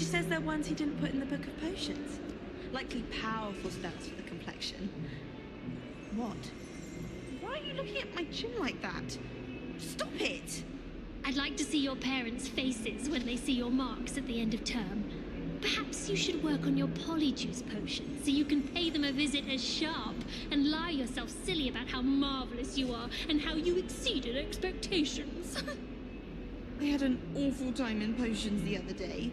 She says they're ones he didn't put in the book of potions. Likely powerful spells for the complexion. What? Why are you looking at my chin like that? Stop it! I'd like to see your parents' faces when they see your marks at the end of term. Perhaps you should work on your polyjuice potion so you can pay them a visit as sharp and lie yourself silly about how marvelous you are and how you exceeded expectations. I had an awful time in potions the other day.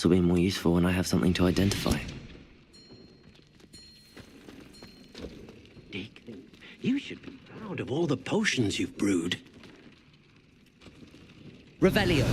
This will be more useful when I have something to identify. Dick, you should be proud of all the potions you've brewed. Revelio.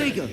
you go.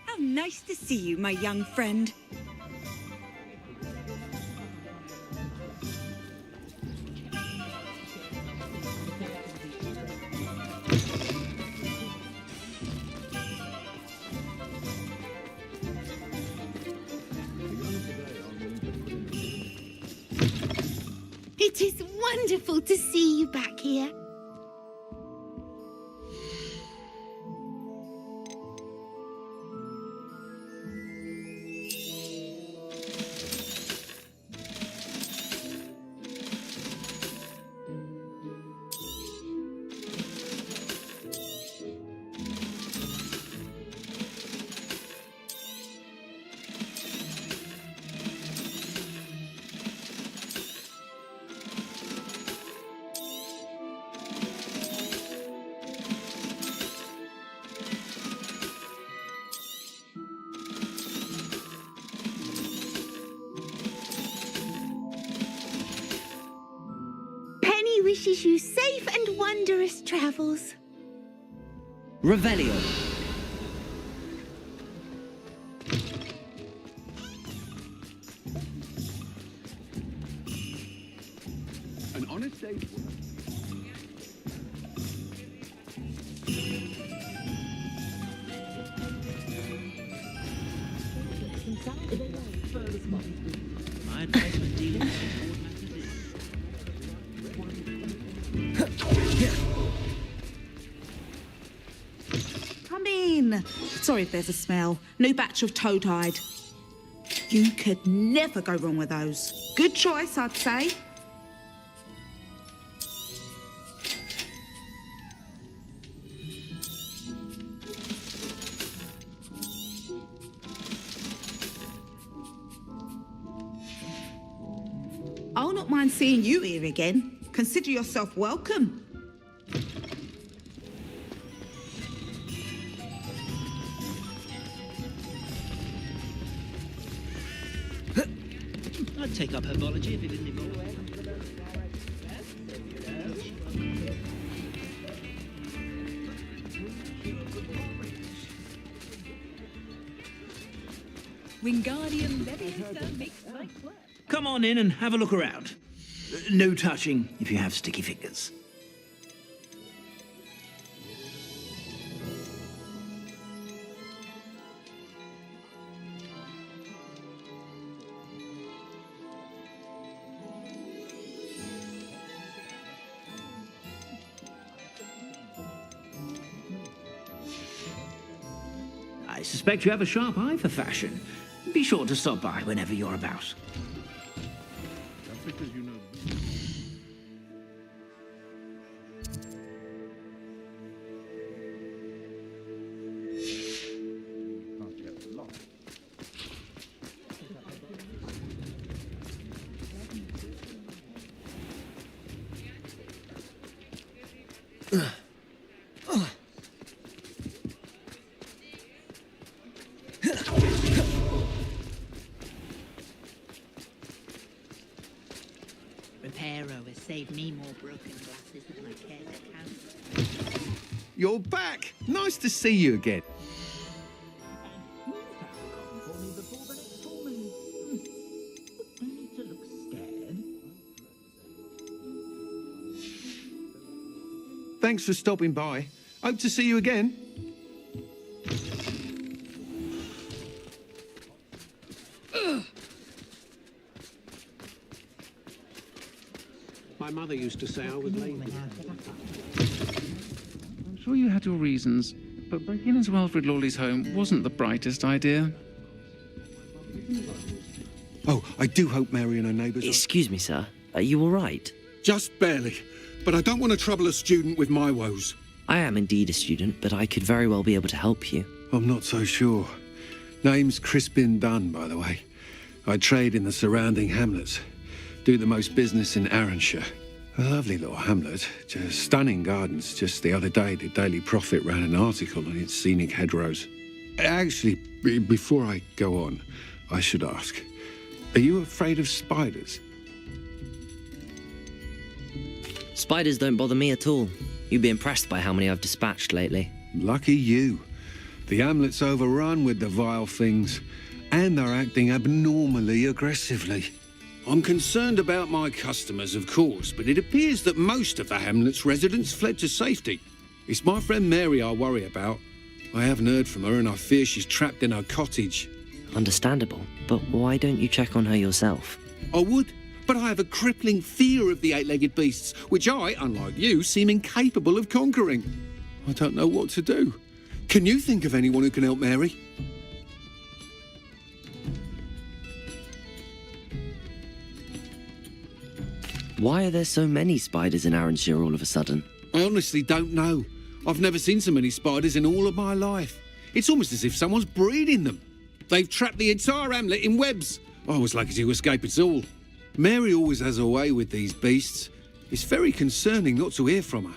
How nice to see you, my young friend. It is wonderful to see you back here. wishes you safe and wondrous travels. Revelio. An honest day's work. My advice for dealing with Come in. Sorry if there's a smell. New batch of toad-hide. You could never go wrong with those. Good choice, I'd say. I'll not mind seeing you here again. Consider yourself welcome. I'd take up herbology if it didn't involve. Wingardium Leviosa makes light work. Come on in and have a look around. No touching if you have sticky fingers. I suspect you have a sharp eye for fashion. Be sure to stop by whenever you're about. That's because you know. Can't get the lot. Reparo has saved me more broken glasses than I care to count. You're back. Nice to see you again. Thanks for stopping by. Hope to see you again. My mother used to say I was lazy. I'm sure you had your reasons, but breaking into Alfred Lawley's home wasn't the brightest idea. Oh, I do hope Mary and her neighbours are... Excuse me, sir. Are you all right? Just barely. But I don't want to trouble a student with my woes. I am indeed a student, but I could very well be able to help you. I'm not so sure. Name's Crispin Dunn, by the way. I trade in the surrounding hamlets. Do the most business in Arranshire. A lovely little hamlet. Just stunning gardens. Just the other day, the Daily Prophet ran an article on its scenic hedgerows. Actually, before I go on, I should ask, are you afraid of spiders? Spiders don't bother me at all. You'd be impressed by how many I've dispatched lately. Lucky you. The hamlet's overrun with the vile things, and they're acting abnormally aggressively. I'm concerned about my customers, of course, but it appears that most of the hamlet's residents fled to safety. It's my friend Mary I worry about. I haven't heard from her, and I fear she's trapped in her cottage. Understandable, but why don't you check on her yourself? I would, but I have a crippling fear of the eight-legged beasts, which I, unlike you, seem incapable of conquering. I don't know what to do. Can you think of anyone who can help Mary? Why are there so many spiders in Arranshire all of a sudden? I honestly don't know. I've never seen so many spiders in all of my life. It's almost as if someone's breeding them. They've trapped the entire hamlet in webs. I was lucky to escape it all. Mary always has a way with these beasts. It's very concerning not to hear from her.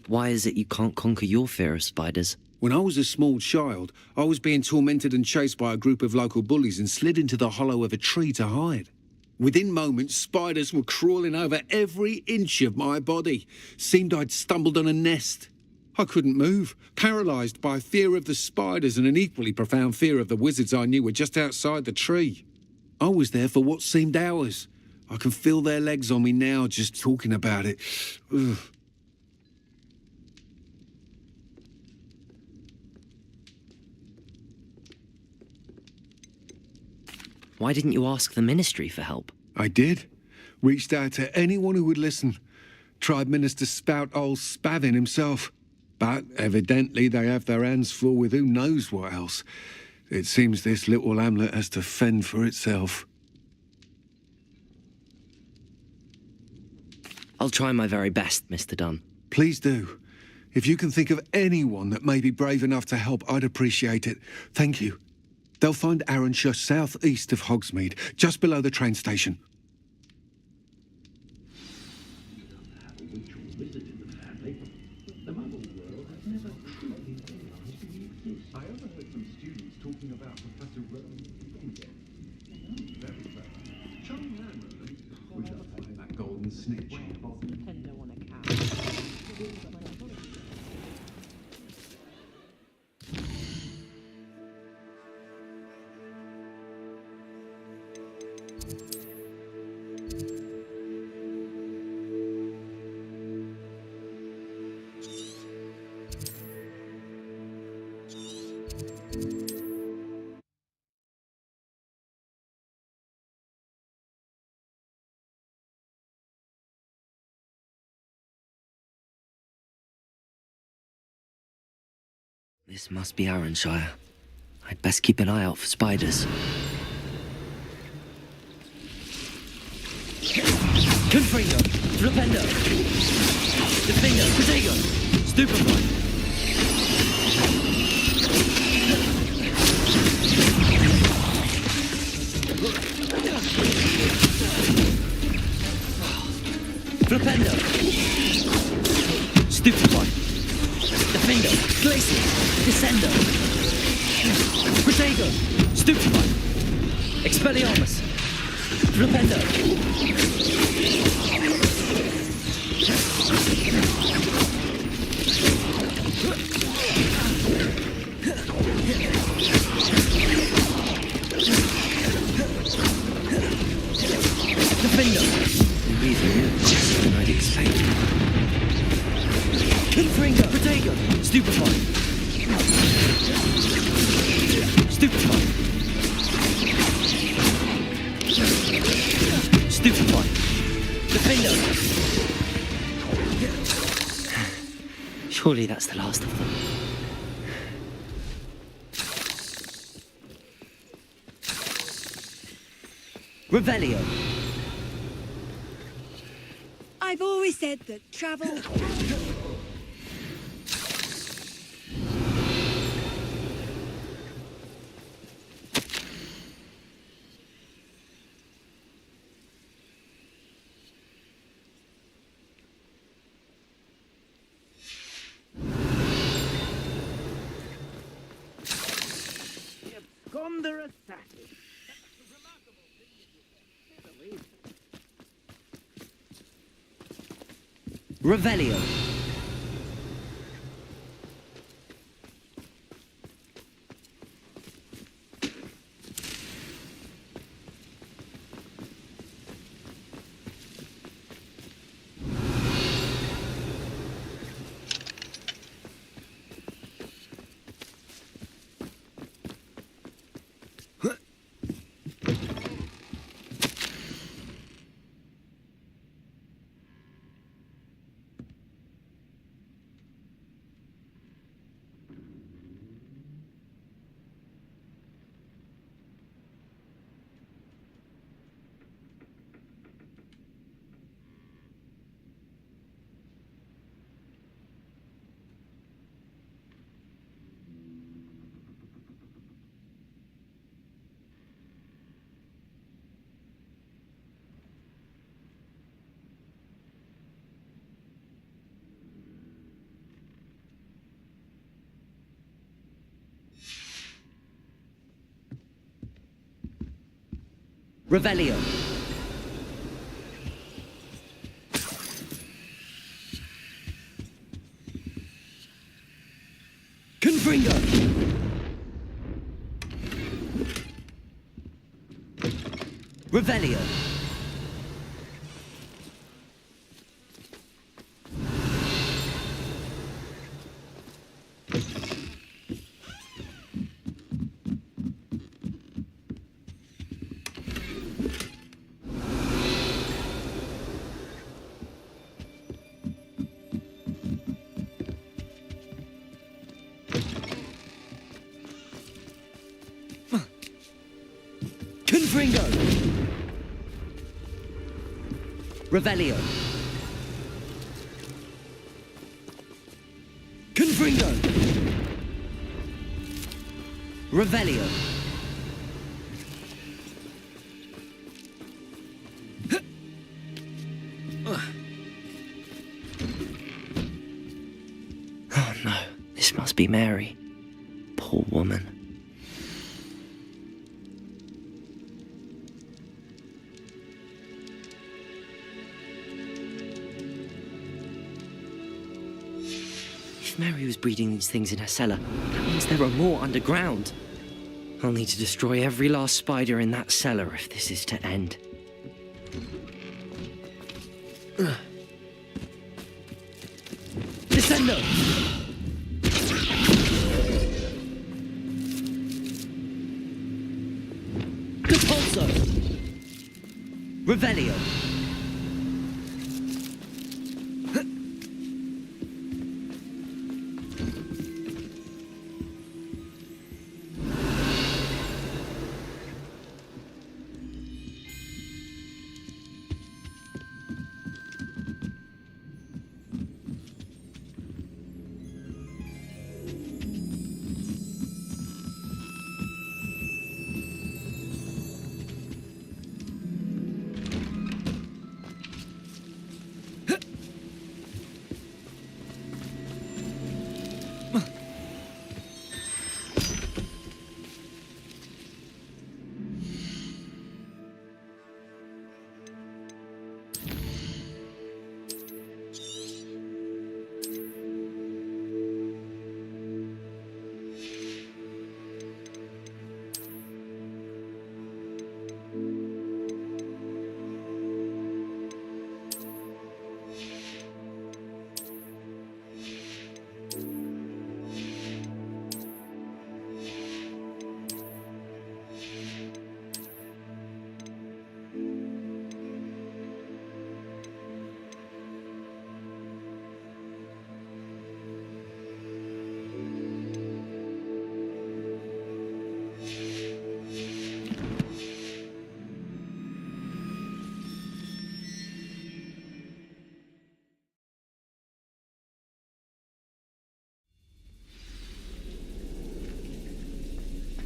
Why is it you can't conquer your fear of spiders? When I was a small child, I was being tormented and chased by a group of local bullies and slid into the hollow of a tree to hide. Within moments, spiders were crawling over every inch of my body. Seemed I'd stumbled on a nest. I couldn't move, paralysed by fear of the spiders and an equally profound fear of the wizards I knew were just outside the tree. I was there for what seemed hours. I can feel their legs on me now just talking about it. Ugh. Why didn't you ask the ministry for help? I did. Reached out to anyone who would listen. Tried Minister Spout old Spavin himself. But evidently they have their hands full with who knows what else. It seems this little hamlet has to fend for itself. I'll try my very best, Mr. Dunn. Please do. If you can think of anyone that may be brave enough to help, I'd appreciate it. Thank you. They'll find Arranshire southeast of Hogsmeade, just below the train station. This must be Arranshire. I'd best keep an eye out for spiders. Confringo! Flipendo! Defendo! Protego! Stupefy! Flipendo! Stupefy! Defendo! Glacier! Descendo! Protego! Stupefy! Expelliarmus! Flipendo! Defendo! You even knew less than I'd expected. Confringo! Protego! Stupefy! Stupefy! Stupefy! Defendo! Surely that's the last of them. Revelio! I've always said that travel... Absconder assassin. Revelio! Revelio. Confringo. Revelio. Confringo. Revelio. Confringo. Revelio. Oh no, this must be Mary. Poor woman. If Mary was breeding these things in her cellar, that means there are more underground. I'll need to destroy every last spider in that cellar if this is to end. Descendo! Capulso! Revelio!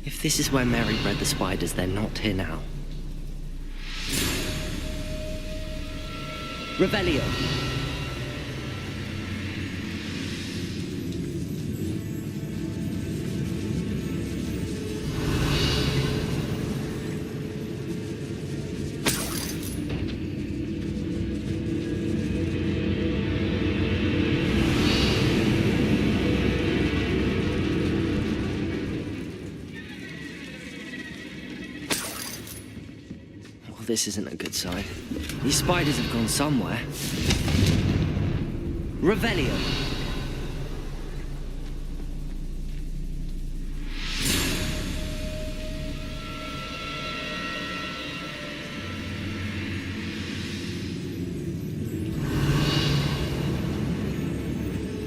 If this is where Mary bred the spiders, they're not here now. Revelio. This isn't a good sign. These spiders have gone somewhere. Revelio.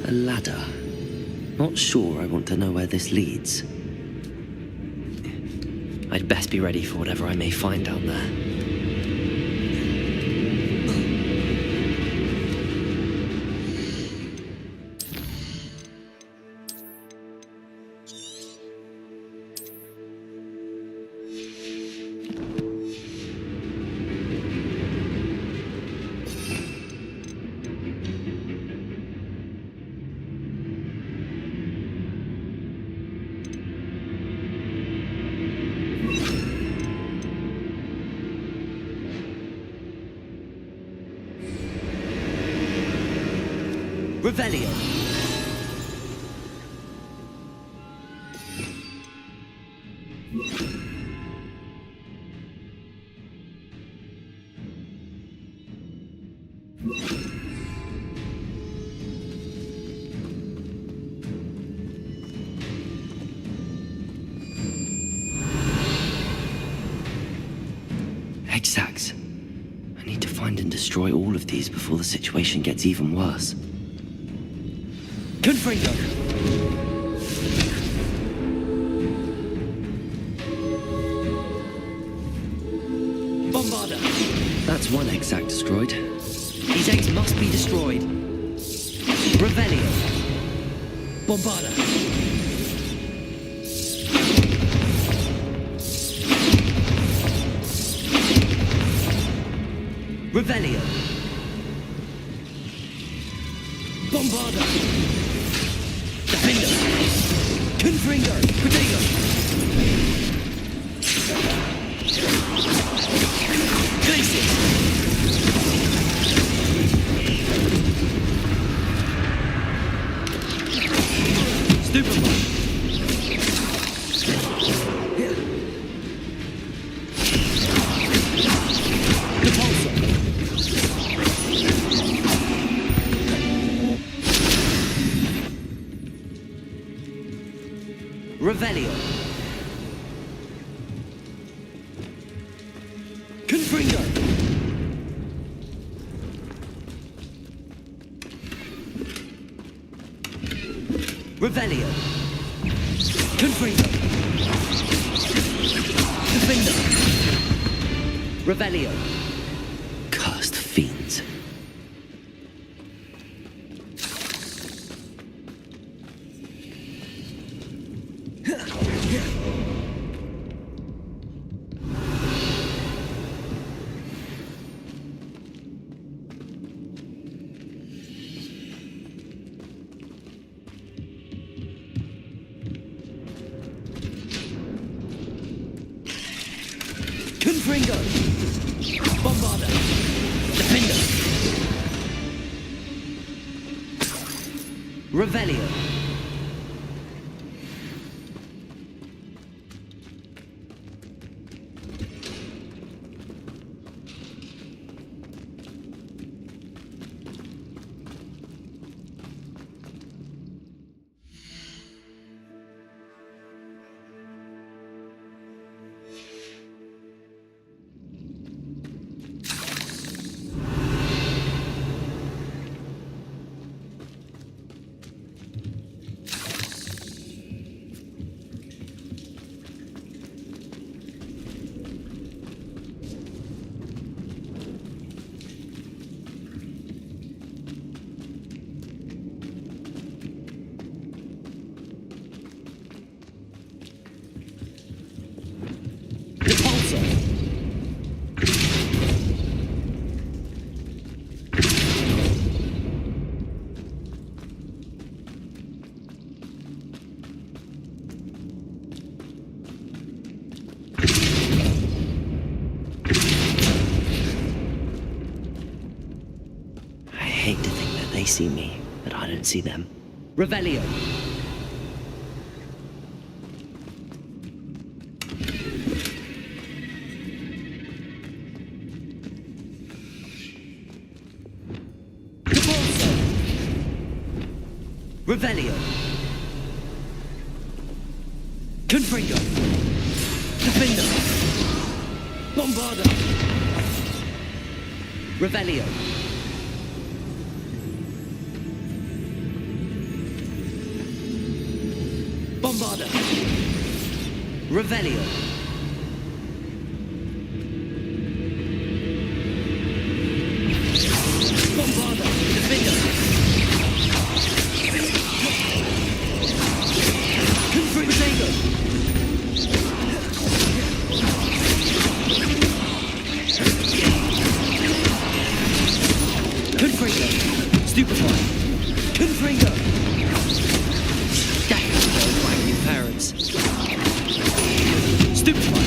A ladder. Not sure I want to know where this leads. I'd best be ready for whatever I may find down there. Revelio. Exacts. I need to find and destroy all of these before the situation gets even worse. Confringo! Bombarda! That's one exact destroyed. These eggs must be destroyed. Revelio. Bombarda. Revelio. Bombarda. Defender. Confringo. Protego. Glacier. Stupefy. Repulsor. Revelio. Confringo. Revelio. Confringo. Defender. Revelio. Cursed fiends. Confringo! Bombarda! Defender! Revelio! I hate to think that they see me, but I don't see them. Revelio! Repulsor! Revelio! Confringo! Defender! Bombarda! Revelio! Bombarda! Revelio! Bombarda! Defender! Confringo! Confringo! Stupefy! Confringo! My new parents. Stupefy!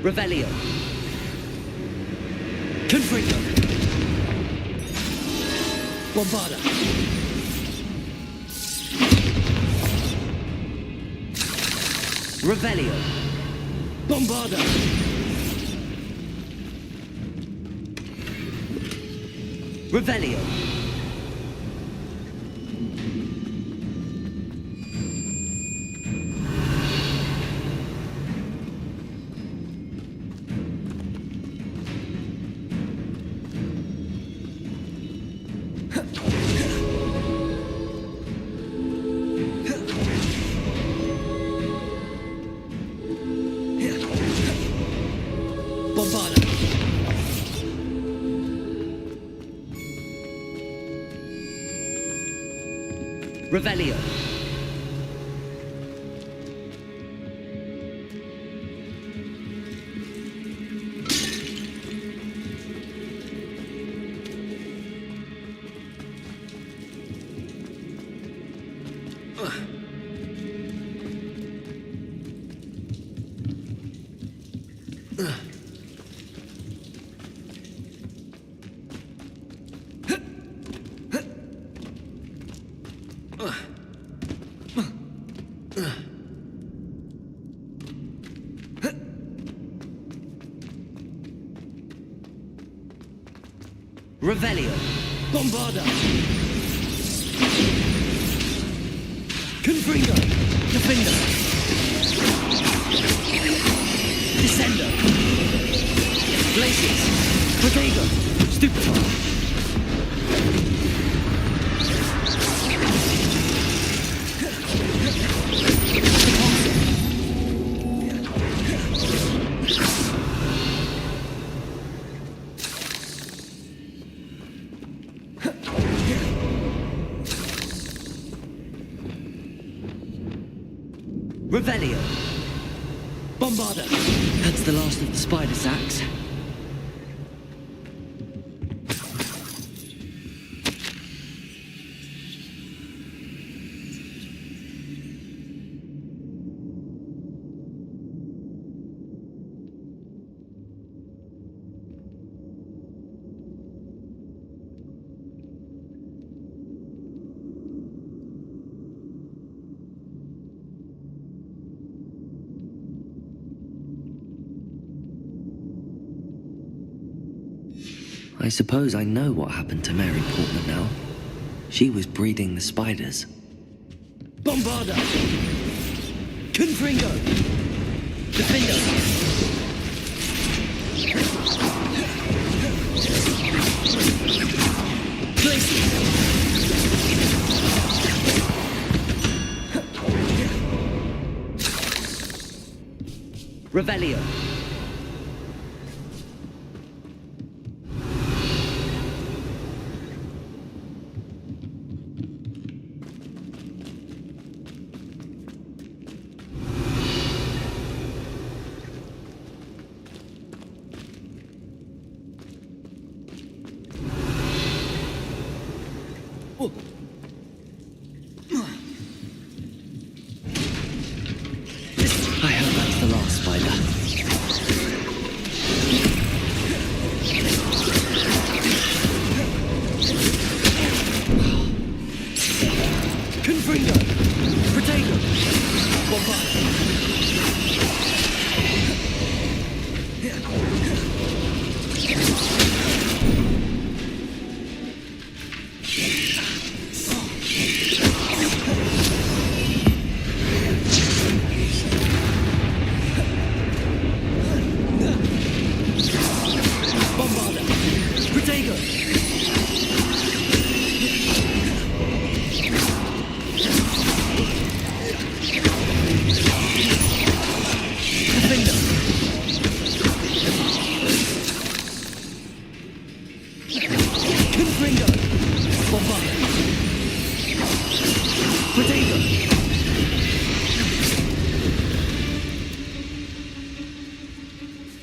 Revelio. Confringo. Bombarda. Revelio. Bombarda. Revelio. Bombarda. Revelio. Revelio. Bombarda. Confringo. Defender. Descender. Glaciers. Protego. Stupefy. Revelio. Bombarda. That's the last of the spider sacks. I suppose I know what happened to Mary Portman now. She was breeding the spiders. Bombarda! Confringo! Defender! Glacier! Revelio! I hope that's the last spider. Confringo! Protego! Bombarda!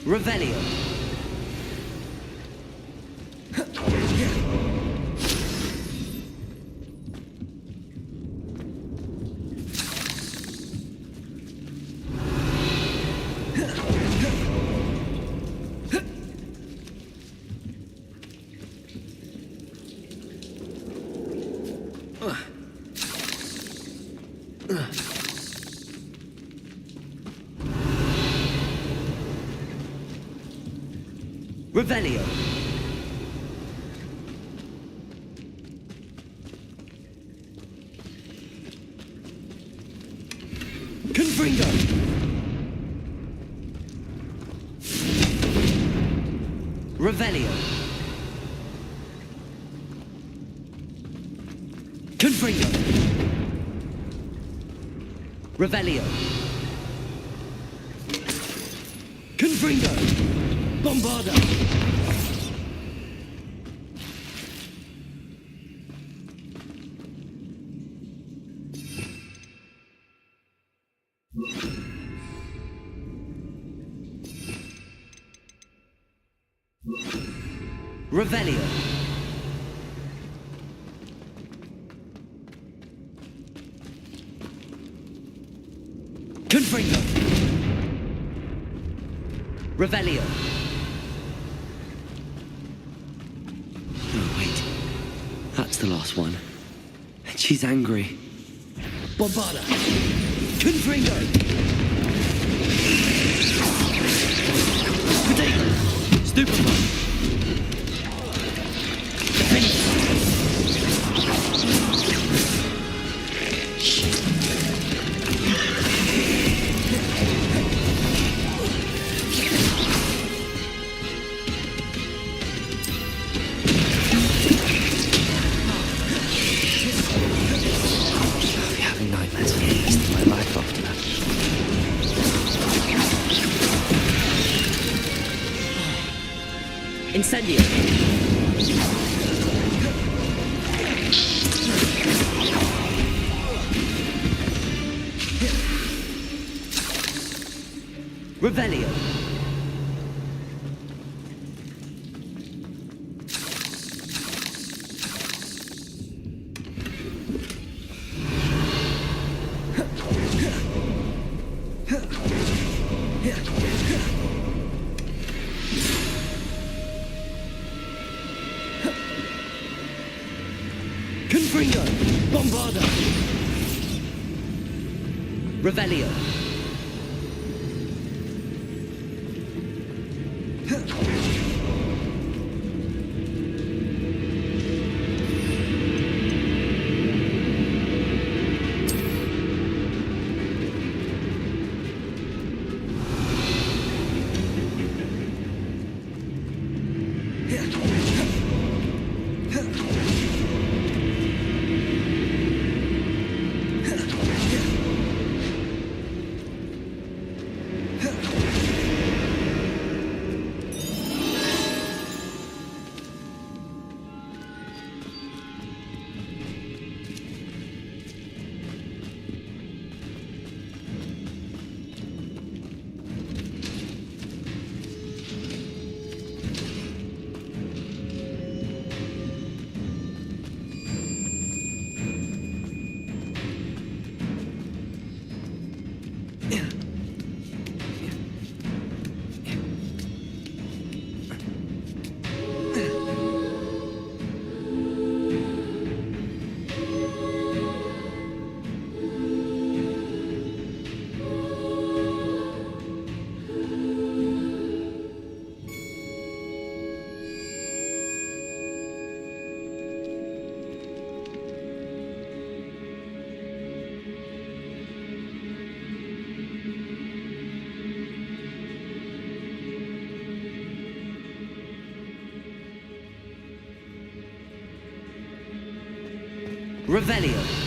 Revelio. Revelio. Confringo. Revelio. Confringo. Revelio. Confringo. Bombarda. Revelio. Confringo. Revelio. Oh, wait. That's the last one. And she's angry. Bombarda. Confringo. Potato. Stupefy. Having nightmares for the rest of my life after that. Incendio. Revelio. Confringo. Bombarda. Revelio. Revelio.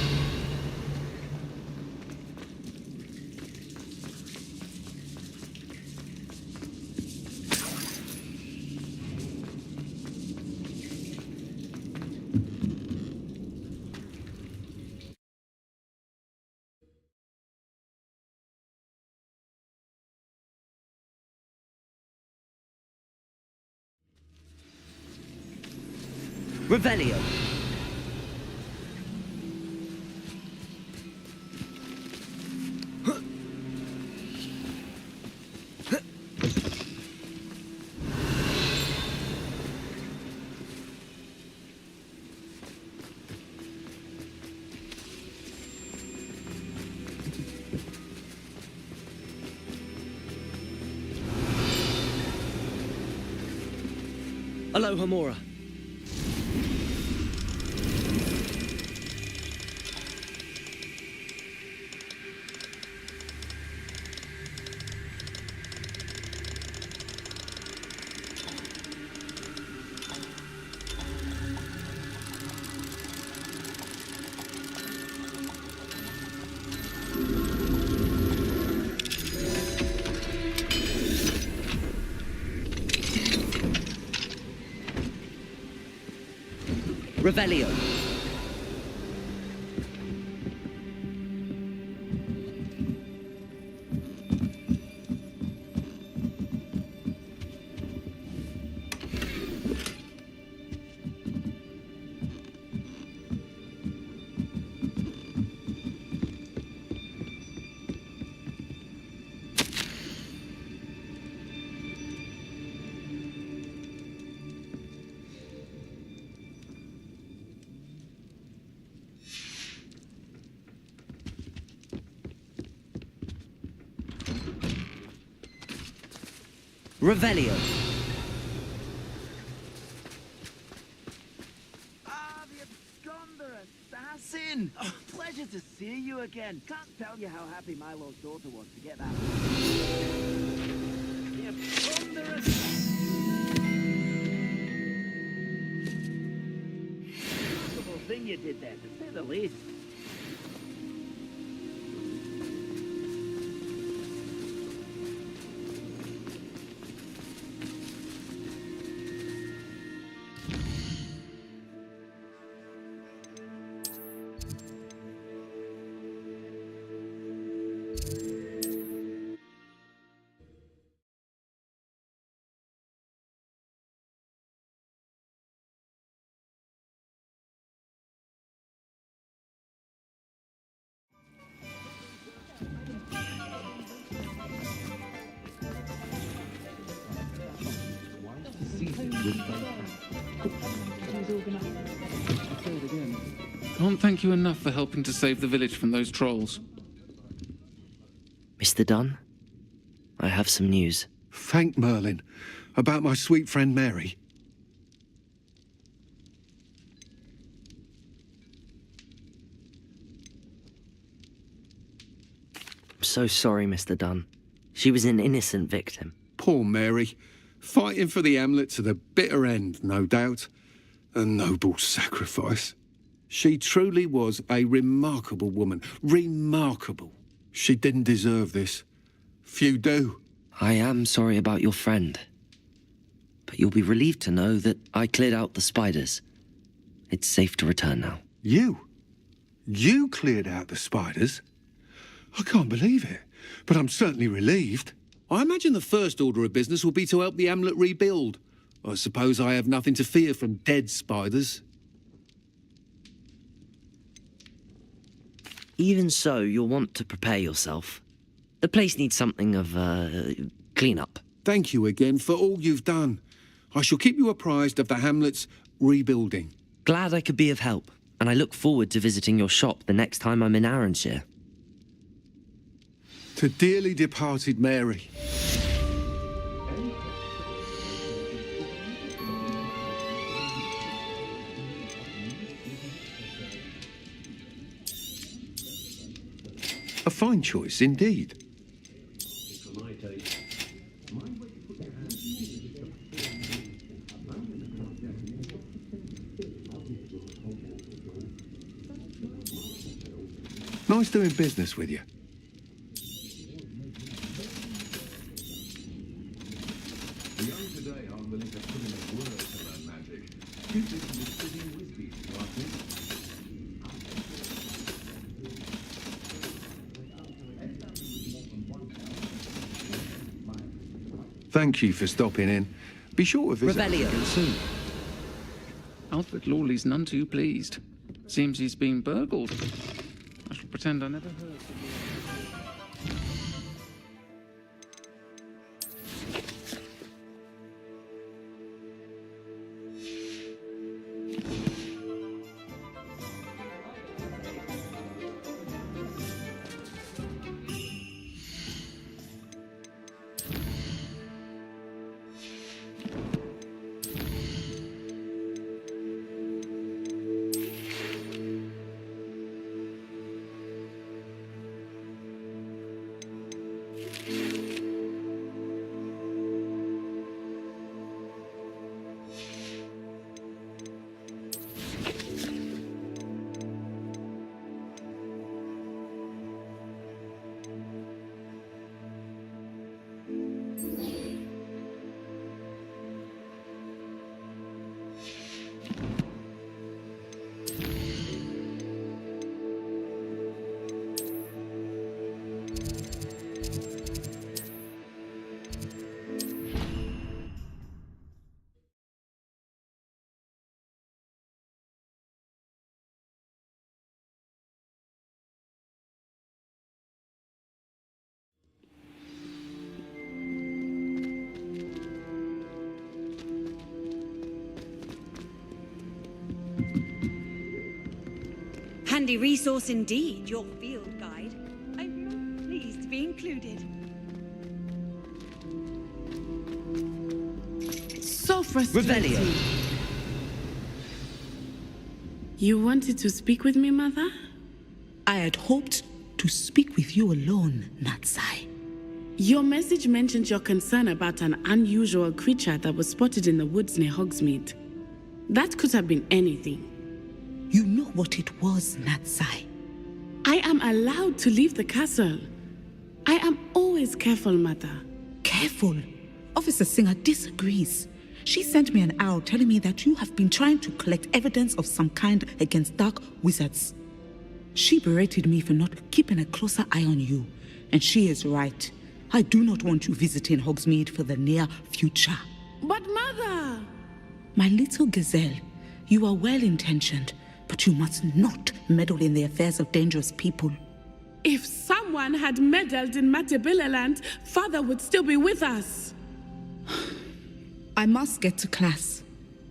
Revelio. Aloha Mora. Revelio. Revelio. Ah, the absconder assassin! Oh, pleasure to see you again. Can't tell you how happy my lord's daughter was to get that. The absconder assassin! Wonderful thing you did there, to say the least. Can't thank you enough for helping to save the village from those trolls. Mr. Dunn, I have some news. Thank Merlin. About my sweet friend Mary. I'm so sorry, Mr. Dunn. She was an innocent victim. Poor Mary. Fighting for the hamlet to the bitter end, no doubt. A noble sacrifice. She truly was a remarkable woman. Remarkable. She didn't deserve this. Few do. I am sorry about your friend. But you'll be relieved to know that I cleared out the spiders. It's safe to return now. You? You cleared out the spiders? I can't believe it, but I'm certainly relieved. I imagine the first order of business will be to help the hamlet rebuild. I suppose I have nothing to fear from dead spiders. Even so, you'll want to prepare yourself. The place needs something of, clean-up. Thank you again for all you've done. I shall keep you apprised of the hamlet's rebuilding. Glad I could be of help, and I look forward to visiting your shop the next time I'm in Arranshire. To dearly departed Mary. A fine choice indeed. Nice doing business with you. The young today aren't willing to put in a word to learn magic. Too busy with spitting whiskies, I think. Thank you for stopping in. Be sure to visit Revelio. again soon. Alfred Lawley's none too pleased. Seems he's been burgled. I shall pretend I never heard. handy resource indeed, your field guide. I'm most pleased to be included. So frustrating. Revelio. You wanted to speak with me, Mother? I had hoped to speak with you alone, Natsai. Your message mentioned your concern about an unusual creature that was spotted in the woods near Hogsmeade. That could have been anything. You know what it was, Natsai. I am allowed to leave the castle. I am always careful, Mother. Careful? Officer Singer disagrees. She sent me an owl telling me that you have been trying to collect evidence of some kind against dark wizards. She berated me for not keeping a closer eye on you, and she is right. I do not want you visiting Hogsmeade for the near future. But Mother! My little gazelle, you are well-intentioned, but you must not meddle in the affairs of dangerous people. If someone had meddled in Matabeleland, Father would still be with us. I must get to class.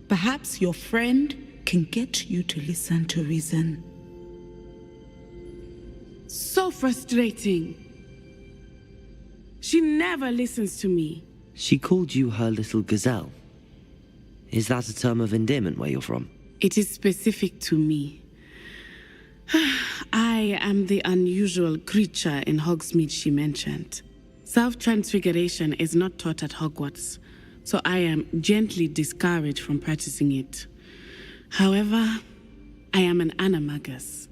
Perhaps your friend can get you to listen to reason. So frustrating. She never listens to me. She called you her little gazelle. Is that a term of endearment where you're from? It is specific to me. I am the unusual creature in Hogsmeade she mentioned. Self-transfiguration is not taught at Hogwarts, so I am gently discouraged from practicing it. However, I am an animagus,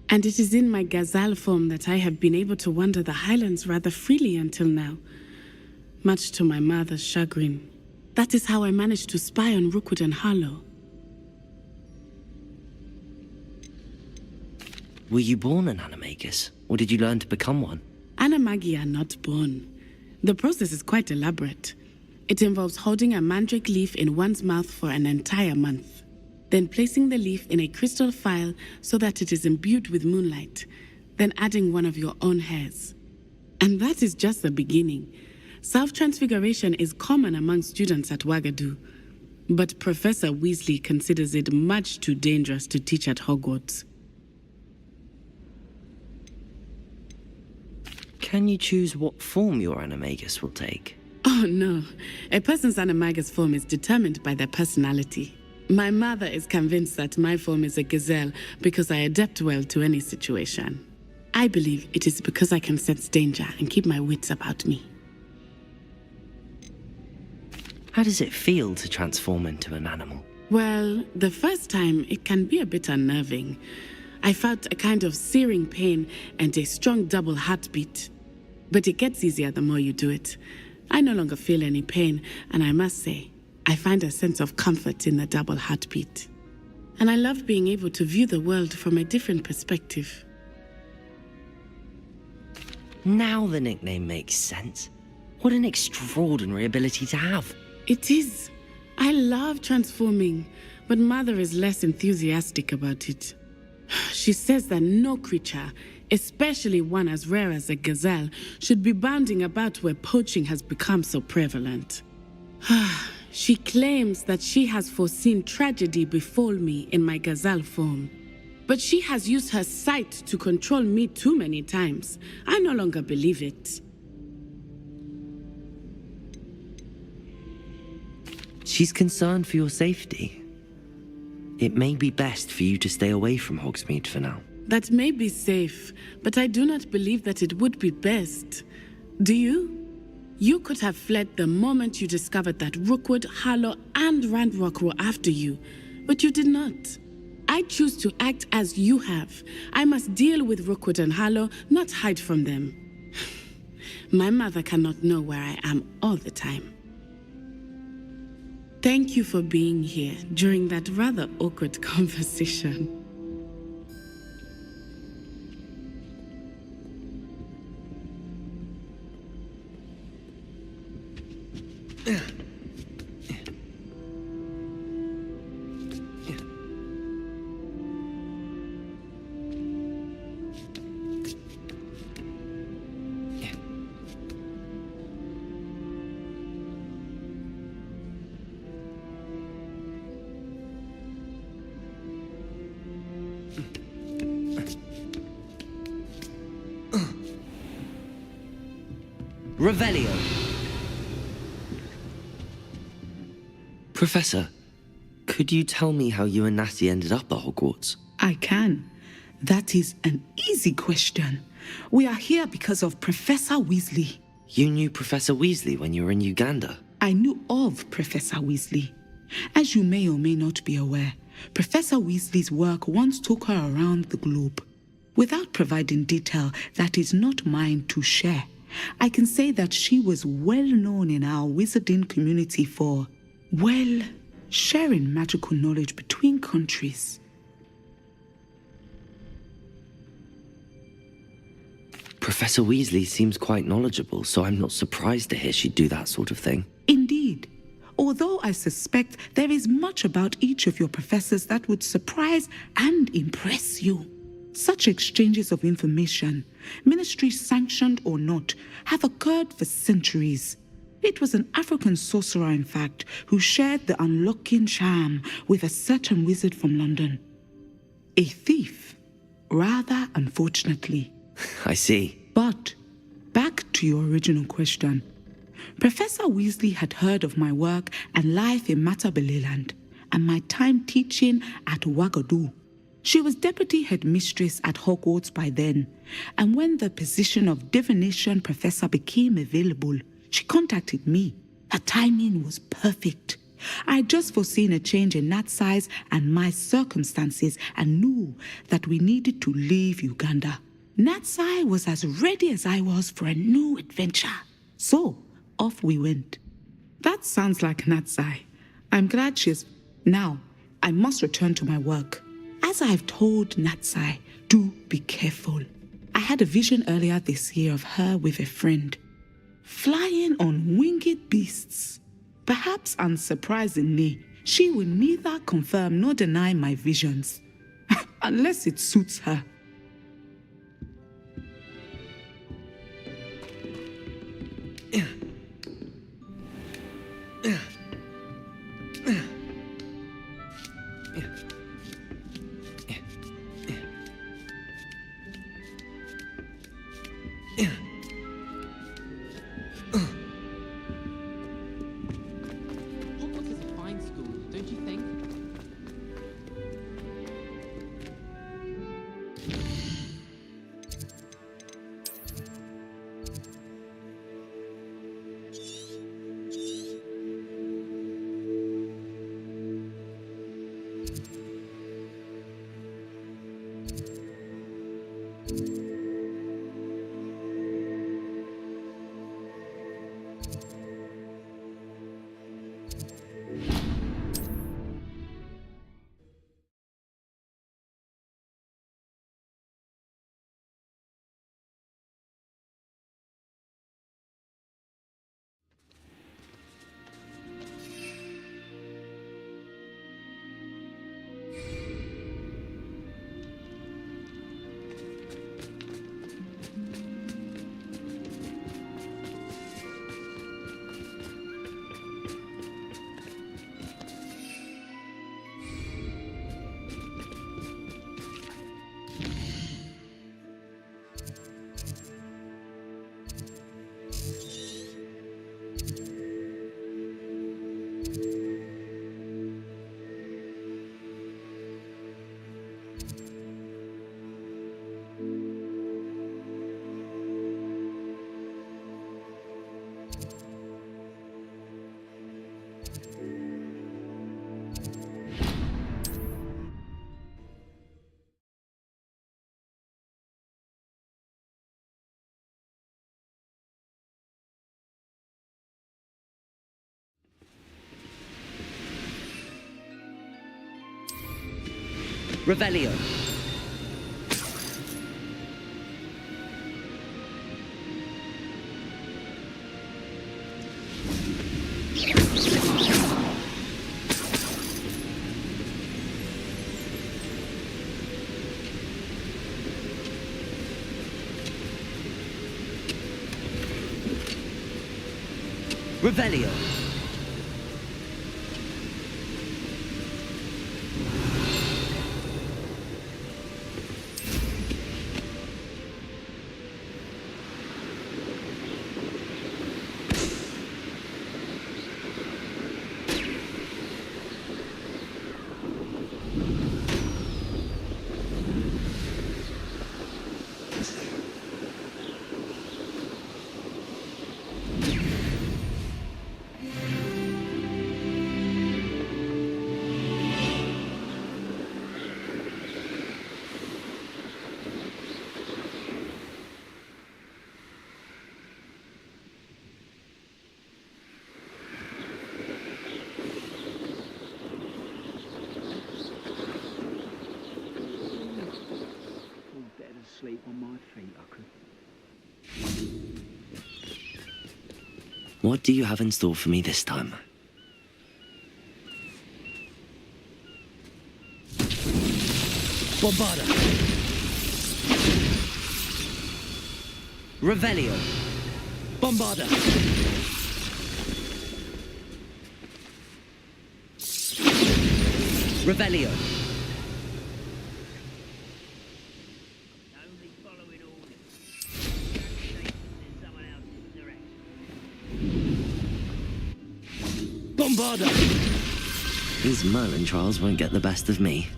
and it is in my gazelle form that I have been able to wander the highlands rather freely until now, much to my mother's chagrin. That is how I managed to spy on Rookwood and Harlow. Were you born an animagus, or did you learn to become one? Animagi are not born. The process is quite elaborate. It involves holding a mandrake leaf in one's mouth for an entire month, then placing the leaf in a crystal phial so that it is imbued with moonlight, then adding one of your own hairs. And that is just the beginning. Self-transfiguration is common among students at Wagadu, but Professor Weasley considers it much too dangerous to teach at Hogwarts. Can you choose what form your animagus will take? Oh no, a person's animagus form is determined by their personality. My mother is convinced that my form is a gazelle because I adapt well to any situation. I believe it is because I can sense danger and keep my wits about me. How does it feel to transform into an animal? Well, the first time it can be a bit unnerving. I felt a kind of searing pain and a strong double heartbeat. But it gets easier the more you do it. I no longer feel any pain, and I must say, I find a sense of comfort in the double heartbeat. And I love being able to view the world from a different perspective. Now the nickname makes sense. What an extraordinary ability to have. It is. I love transforming, but Mother is less enthusiastic about it. She says that no creature, especially one as rare as a gazelle, should be bounding about where poaching has become so prevalent. She claims that she has foreseen tragedy befall me in my gazelle form. But she has used her sight to control me too many times. I no longer believe it. She's concerned for your safety. It may be best for you to stay away from Hogsmeade for now. That may be safe, but I do not believe that it would be best. Do you? You could have fled the moment you discovered that Rookwood, Harlow, and Ranrock were after you, but you did not. I choose to act as you have. I must deal with Rookwood and Harlow, not hide from them. My mother cannot know where I am all the time. Thank you for being here during that rather awkward conversation. Revelio. Professor, could you tell me how you and Natty ended up at Hogwarts? I can. That is an easy question. We are here because of Professor Weasley. You knew Professor Weasley when you were in Uganda? I knew of Professor Weasley. As you may or may not be aware, Professor Weasley's work once took her around the globe. Without providing detail that is not mine to share, I can say that she was well known in our wizarding community for, well, sharing magical knowledge between countries. Professor Weasley seems quite knowledgeable, so I'm not surprised to hear she'd do that sort of thing. Indeed. Although I suspect there is much about each of your professors that would surprise and impress you. Such exchanges of information, ministry sanctioned or not, have occurred for centuries. It was an African sorcerer, in fact, who shared the unlocking charm with a certain wizard from London. A thief, rather unfortunately. I see. But, back to your original question. Professor Weasley had heard of my work and life in Matabeleland, and my time teaching at Ouagadougou. She was deputy headmistress at Hogwarts by then, and when the position of divination professor became available, she contacted me. Her timing was perfect. I had just foreseen a change in Nat's size and my circumstances and knew that we needed to leave Uganda. Natsai was as ready as I was for a new adventure. So, off we went. That sounds like Natsai. I'm glad she's... Now, I must return to my work. As I've told Natsai, do be careful. I had a vision earlier this year of her with a friend, flying on winged beasts. Perhaps unsurprisingly, she will neither confirm nor deny my visions, unless it suits her. Hogwarts is a fine school, don't you think? Revelio. Revelio. sleep on my feet, I could. What do you have in store for me this time? Bombarda! Revelio! Bombarda! Revelio! Only following orders. In someone else's direction. Bombarda! These Merlin trials won't get the best of me.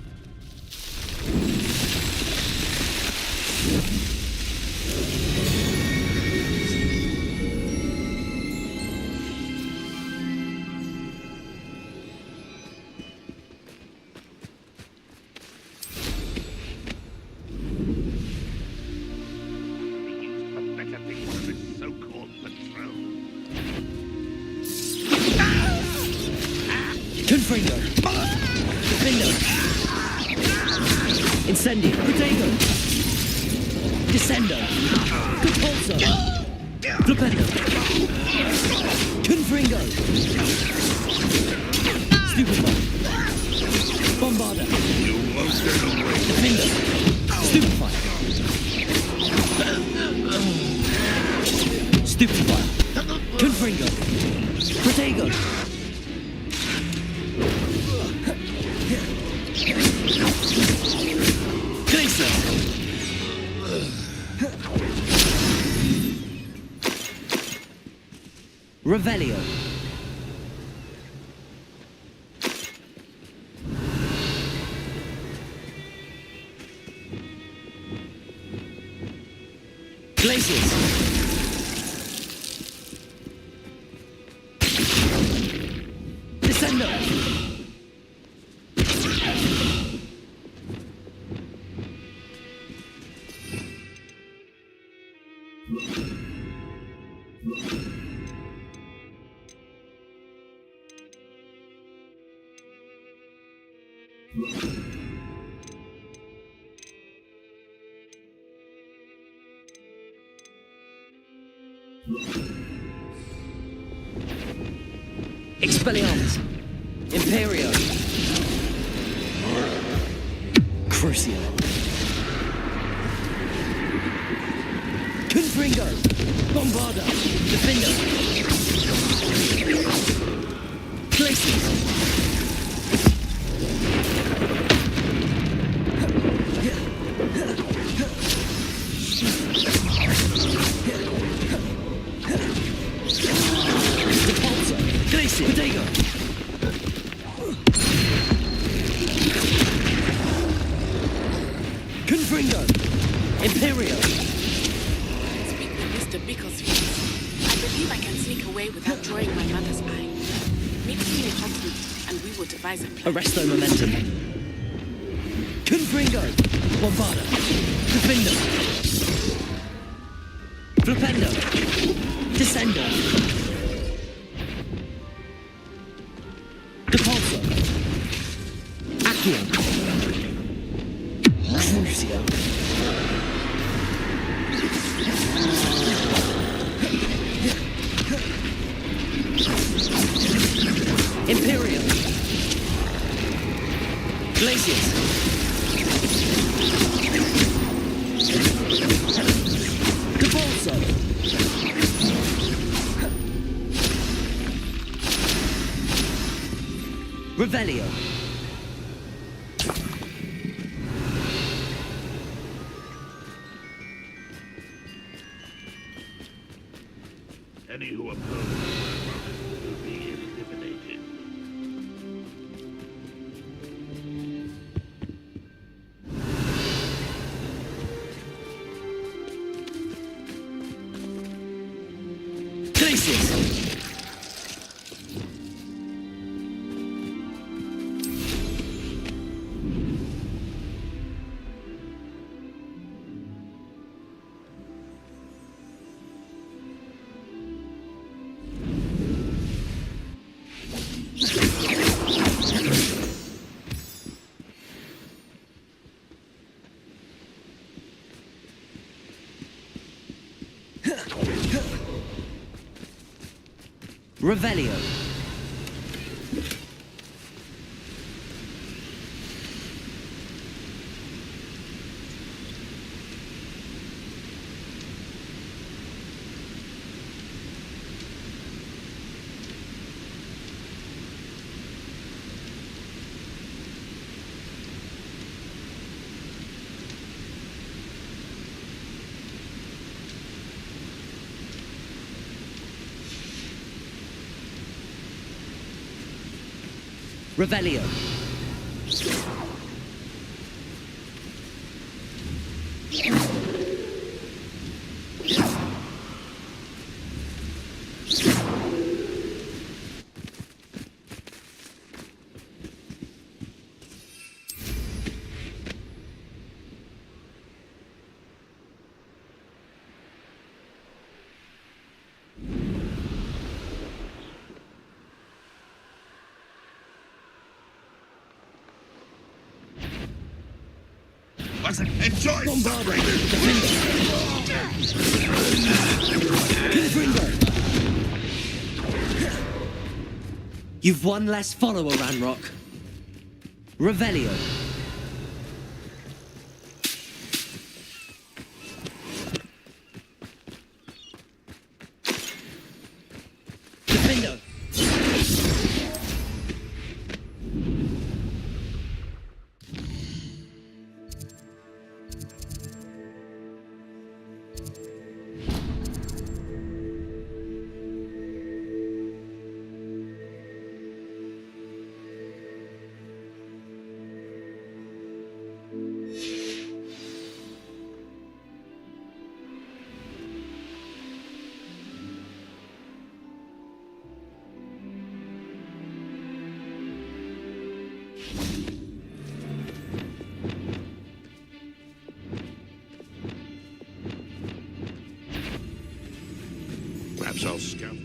Confringo! Defendo! Incendio! Protego! Descendo! Compulso! Flipendo! Confringo! Stupefy! Bombarda! Defendo! Stupefy! Stupefy! Confringo! Protego! Glacier! Revelio! Glaciers! Descendo! Expelliarmus! Imperio! Crucio! Confringo! Bombarda! Defendo! Glaciers! Depulso! Glacier! Protego! Confringo! Imperio! Speak with Mr. Bicklesfield. I believe I can sneak away without drawing my mother's eye. Meet me in Hogwarts, and we will devise a plan. Arresto momentum. Confringo! Bombarda! Defendo! Flipendo! Descendo! Depulso! Accio! Crucio! Imperial! Glaciers! Depulso! Revelio! Any who oppose will be eliminated. Glaciers! Revelio. Revelio. Enjoy You've one less follower, Ranrock. Revelio. Defendo. Perhaps I'll scout.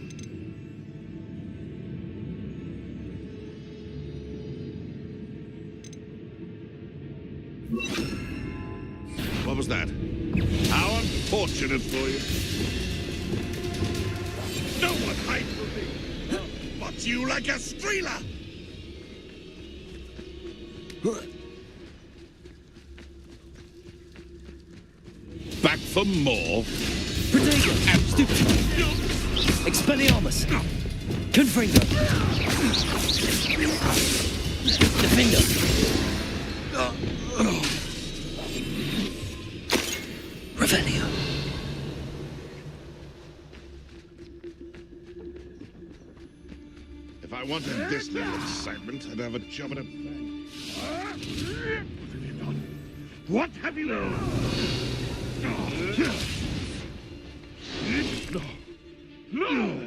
What was that? How unfortunate for you. No one hide from me. But you like a streeler. Back for more. Protego. Expelliarmus. Confringo. Defendo. Revelio. If I wanted this little excitement, I'd have a job at a bank. What have you done? No!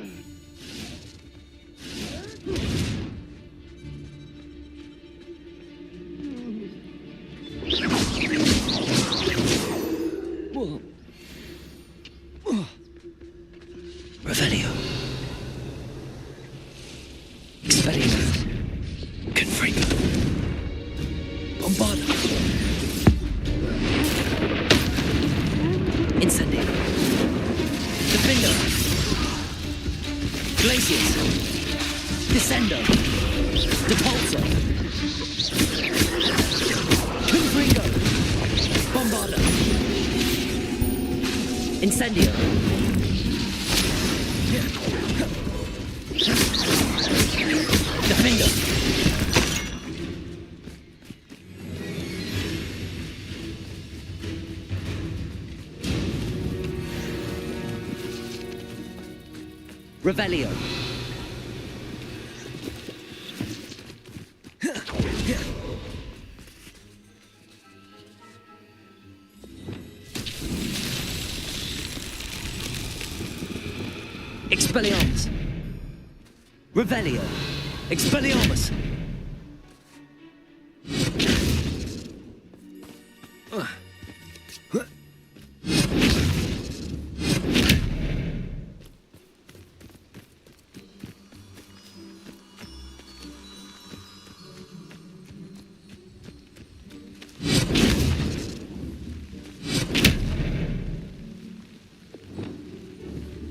Revelio. Expelliarmus. Confringo. Bombarda. Incendio. Defendo. Glacius. Descendo. Depulso. Confringo. Bombarda. Incendio. Defendo. Revelio. Expelliarmus. Revelio. Expelliarmus.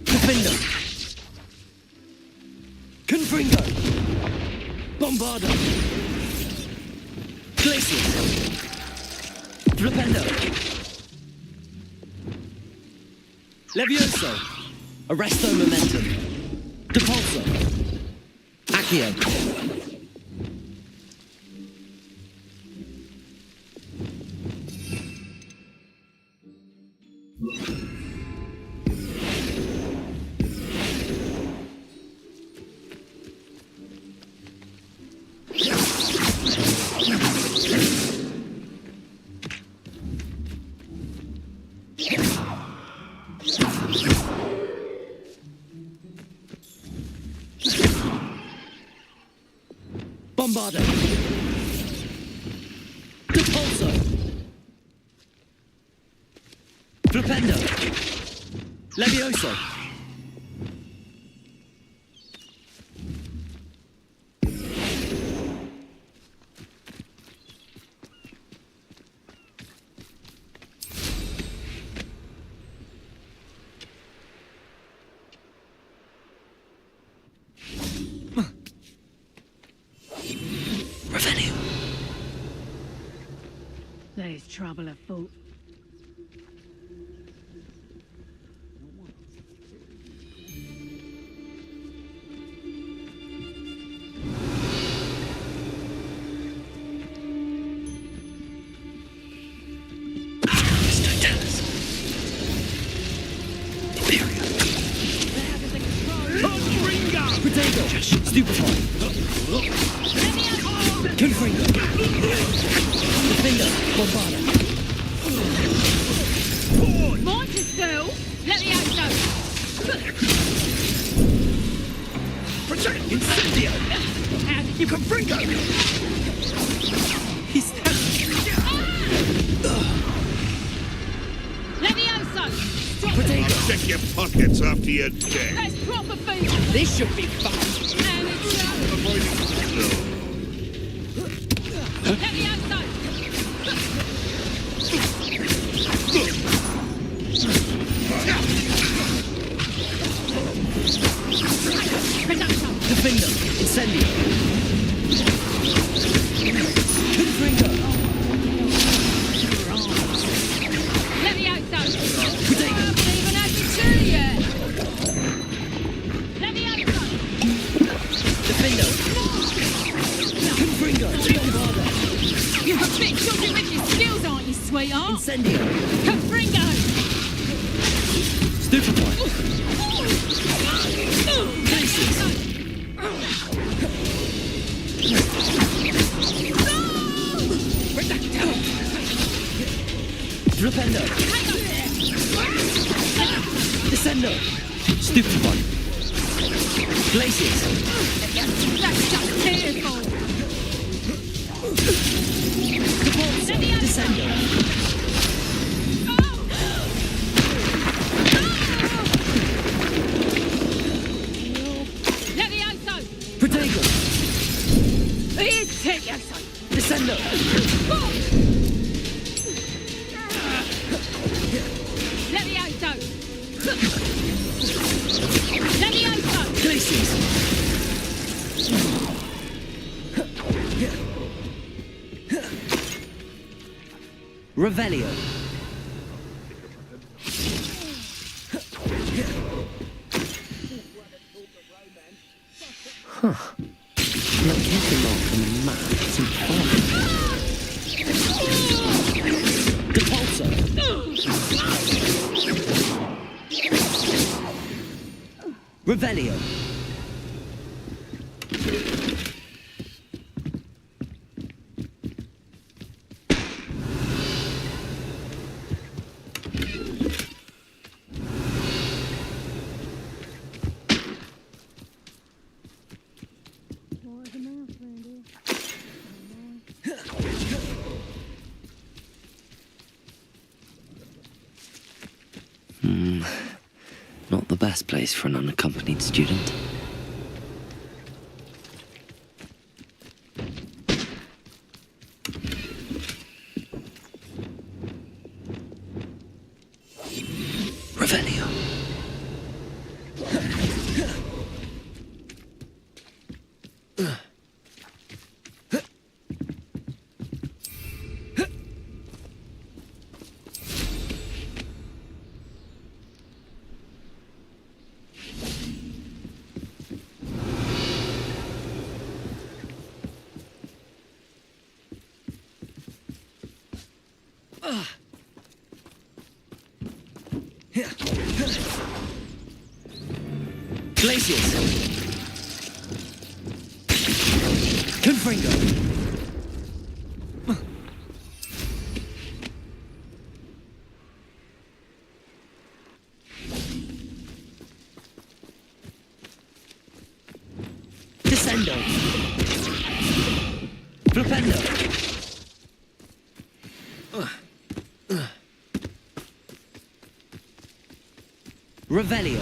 Defendo. Bombarda! Glacius! Flipendo! Levioso! Arresto Momentum! Depulso! Accio! Bombarda! Depulso! Flipendo! Levioso! There's trouble afoot. Stupefy! Confringo! Defender! Bombarda! Montestu! Levioso! Protect! Incendio! And You Confringo! He's dead! Levioso! Potato! Check your pockets after you're dead. That's proper food! This should be fun! And it's Levioso! Defender! Incendio! Confringo! Levioso! Potato! I haven't even had the two yet! Levioso! Defender! Confringo! Bombarda! You're a bit dodgy with your skills, aren't you, sweetheart? Incendio! Confringo! Stupefy! Glacius! Flipendo! Descendo! Stupefy! Glacius! That's just tearful! Depulso! Descendo! Levioso! Protego! Here's Tedioso! Descendo! Levioso! Levioso! Glacius! Revelio! Huh. Not getting off from the map. It's important. Depulso! Revelio! Not the best place for an unaccompanied student. Revelio. Glaciers! Confringo! Descendo! Flipendo! Revelio!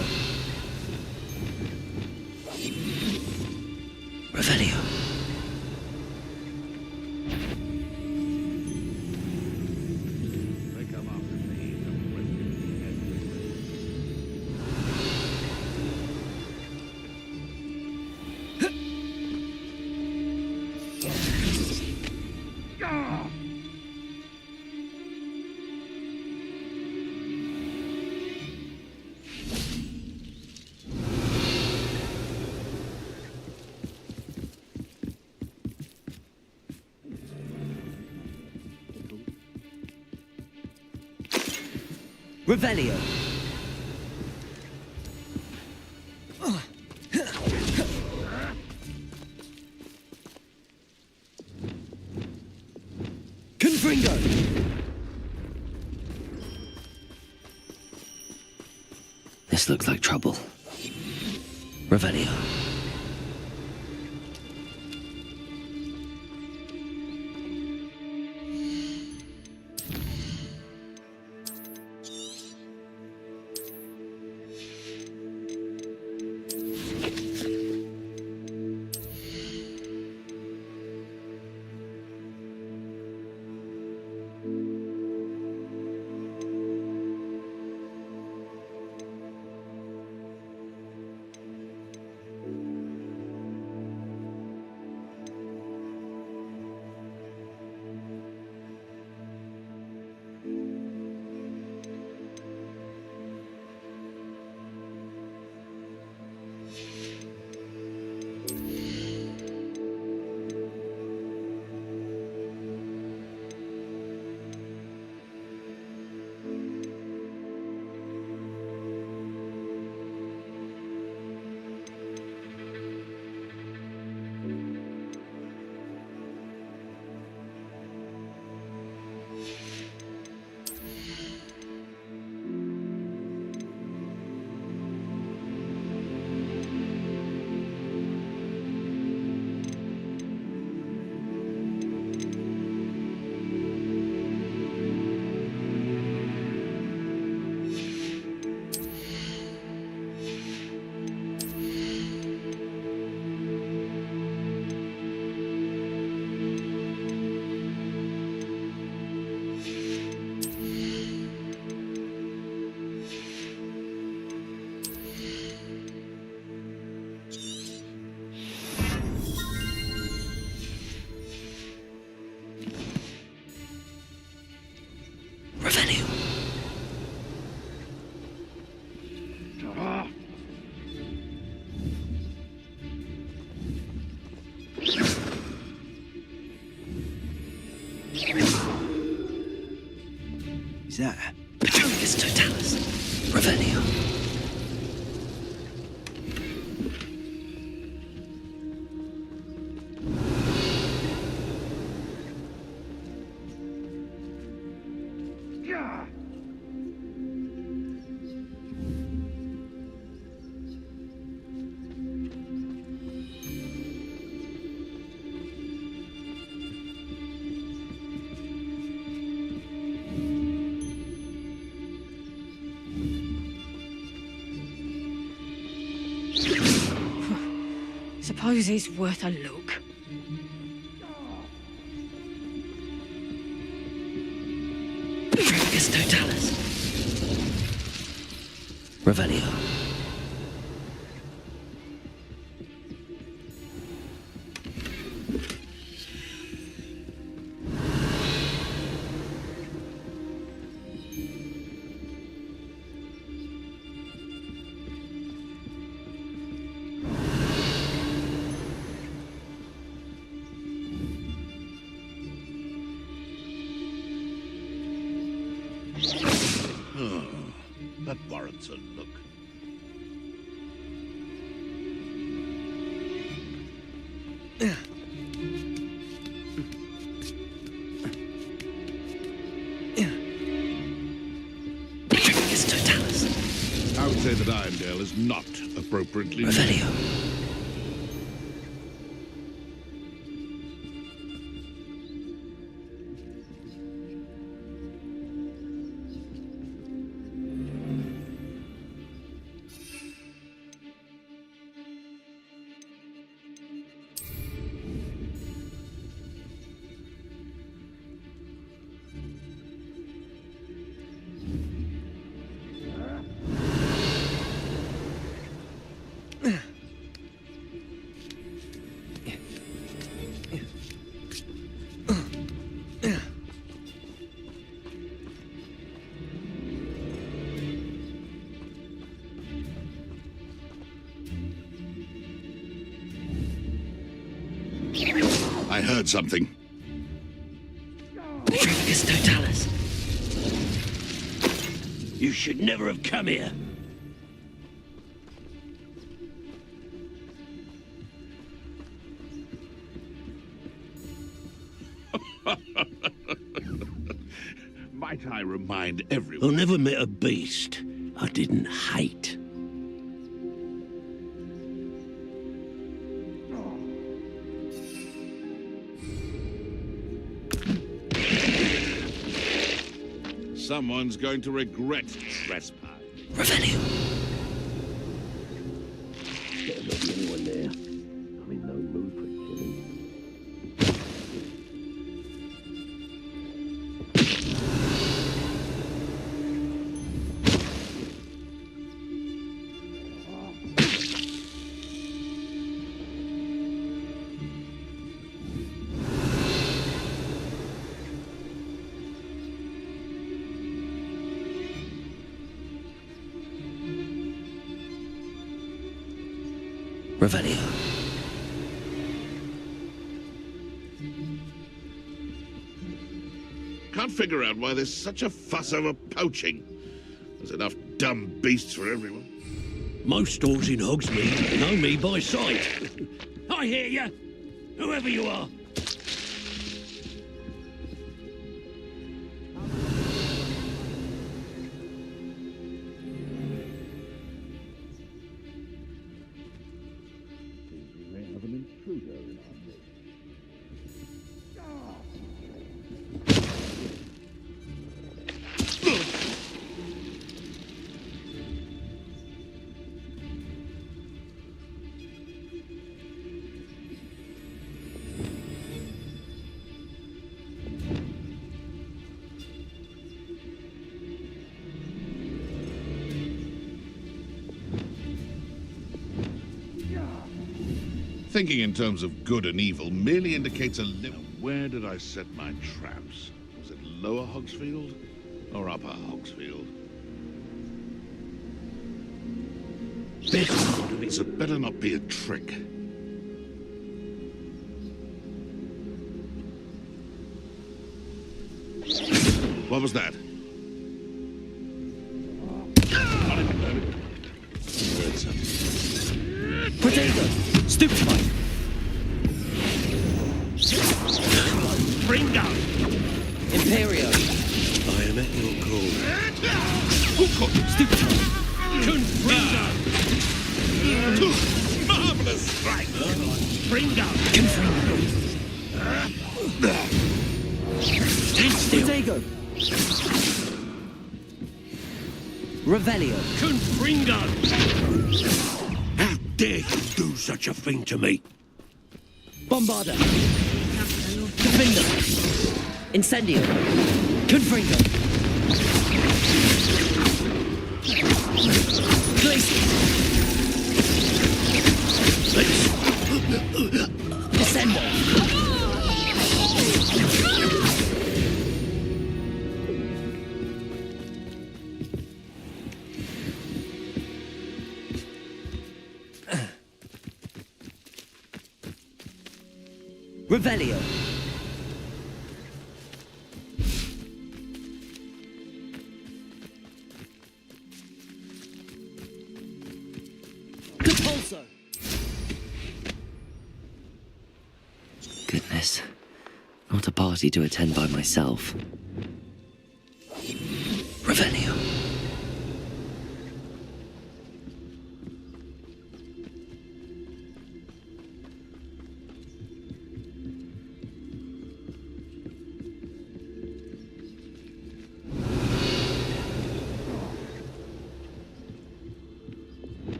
Revelio! They come after me, some Revelio! Confringo! This looks like trouble. Revelio. Revelio. Is that? Patroclus Totalis. Revelio. Suppose it's worth a look. Patroclus Totalis. Revelio. That warrants a look. I would say that Irondale is not appropriately Revelio. I heard something. Petrificus totalis. You should never have come here. Might I remind everyone? I never met a beast I didn't hate. Someone's going to regret trespass. Revelio. Better not be anyone there. I'm in no mood for killing. Revelio. Can't figure out why there's such a fuss over poaching. There's enough dumb beasts for everyone. Most stores in Hogsmeade know me by sight. I hear you, whoever you are. Thinking in terms of good and evil merely indicates a limit. Where did I set my traps? Was it Lower Hogsfield or Upper Hogsfield? This had better not be a trick. What was that? Heard something. Potato. Stupefy. Bring down. Imperio. I am at your call. Stupefy. Confringo. Marvelous strike. Bringo. Confringo. Stand still. Potato. Revelio. Confringo. How dare you do such a thing to me? Bombarda. Defender. Incendio. Confringo. Glacier. Descender. Revelio. Capolso! Goodness. Not a party to attend by myself. Revelio.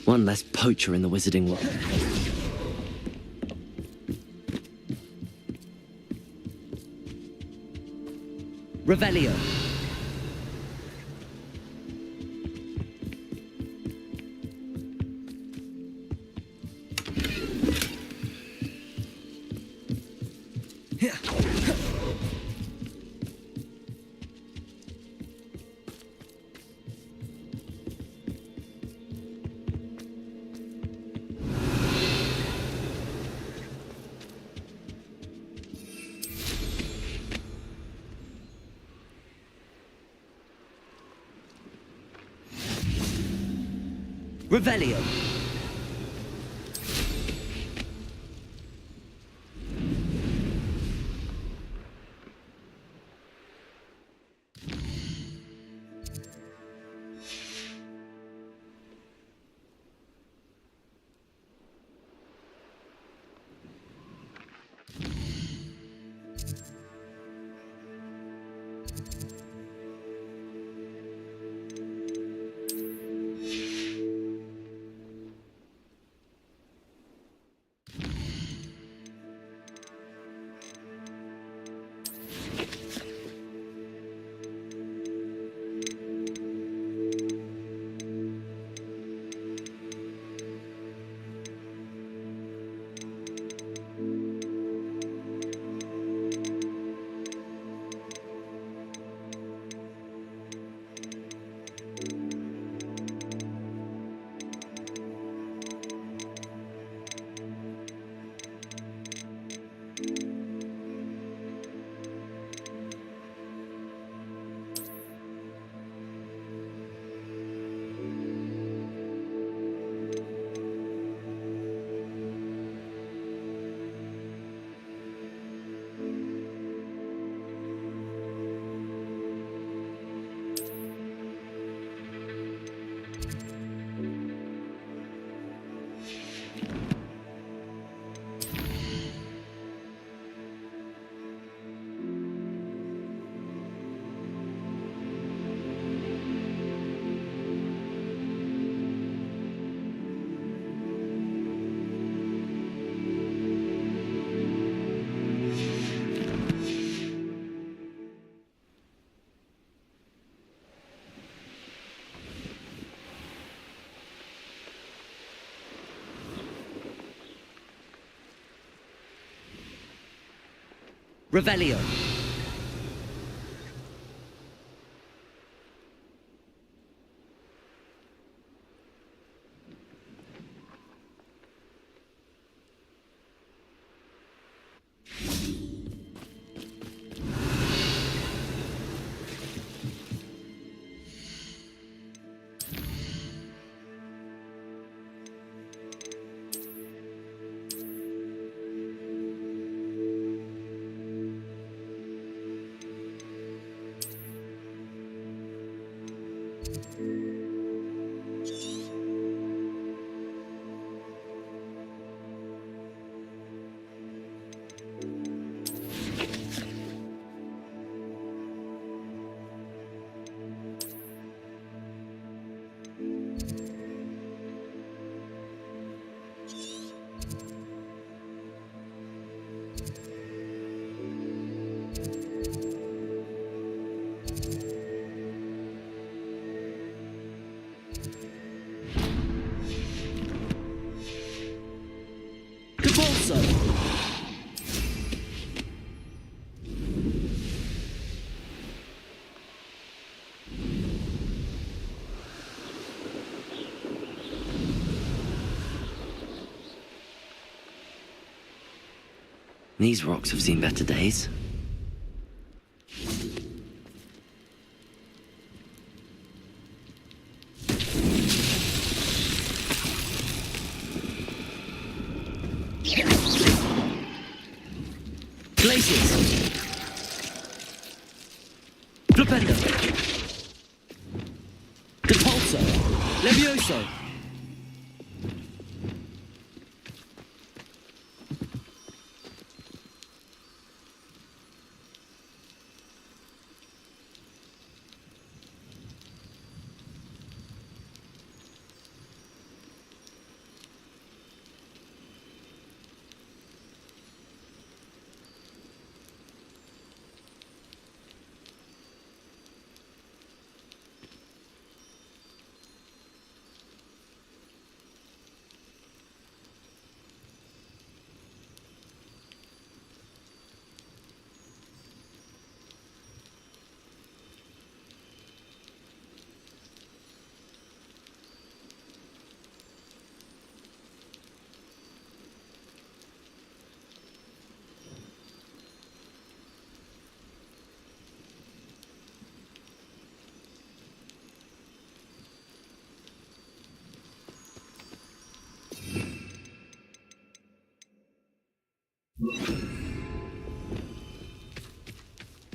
One less poacher in the wizarding world. Revelio. Revelio. Revelio. Capolso. These rocks have seen better days. Places. Flipendo. Depulso. Levioso.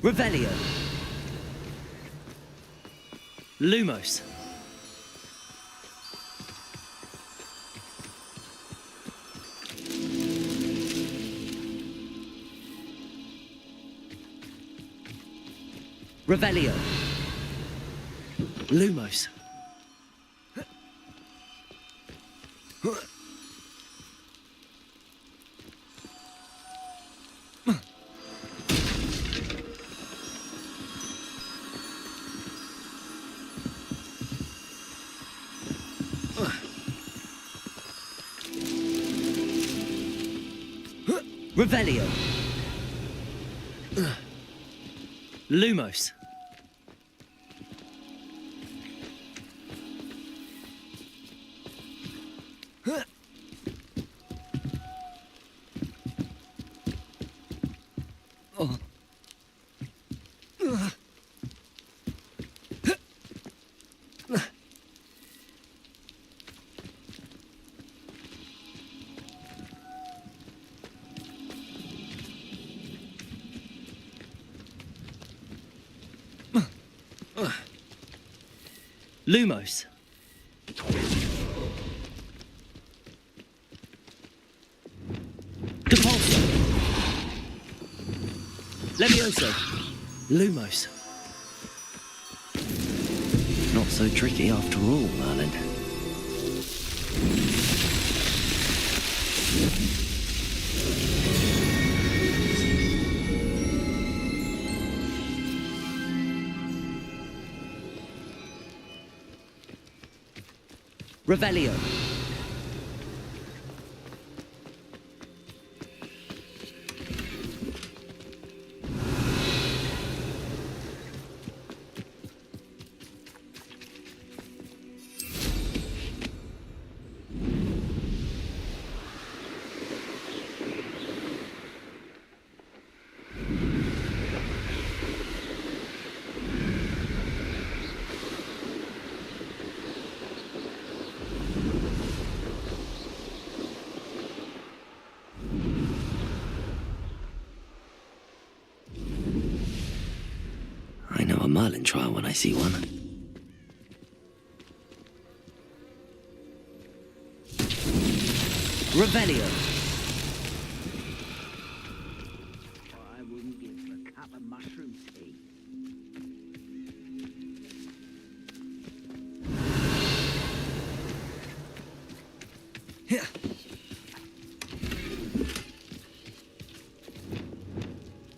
Revelio. Lumos. Revelio. Lumos. Revelio. Lumos. Oh. Lumos. Depulso. Levioso. Lumos. Not so tricky after all, Merlin. Revelio. I know a Merlin trial when I see one. Revelio. I wouldn't give for a cup of mushroom tea.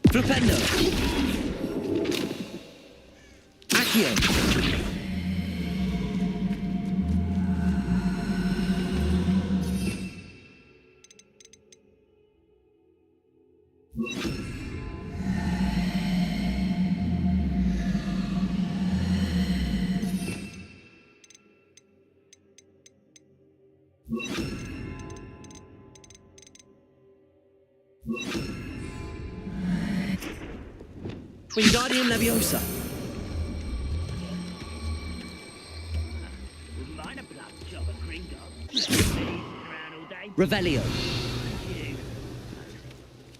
Flipendo. Accio. Wingardium Leviosa. Wouldn't mind a blood job at Gringotts. Around all day. Revelio. You.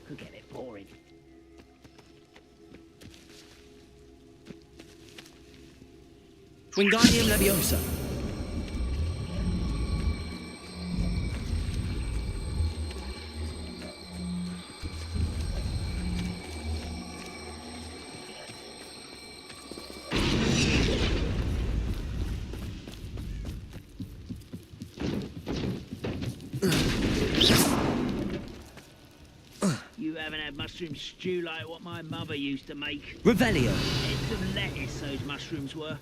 Could get a bit boring. Wingardium Leviosa. You haven't had mushroom stew like what my mother used to make. Revelio. Heads of lettuce those mushrooms were.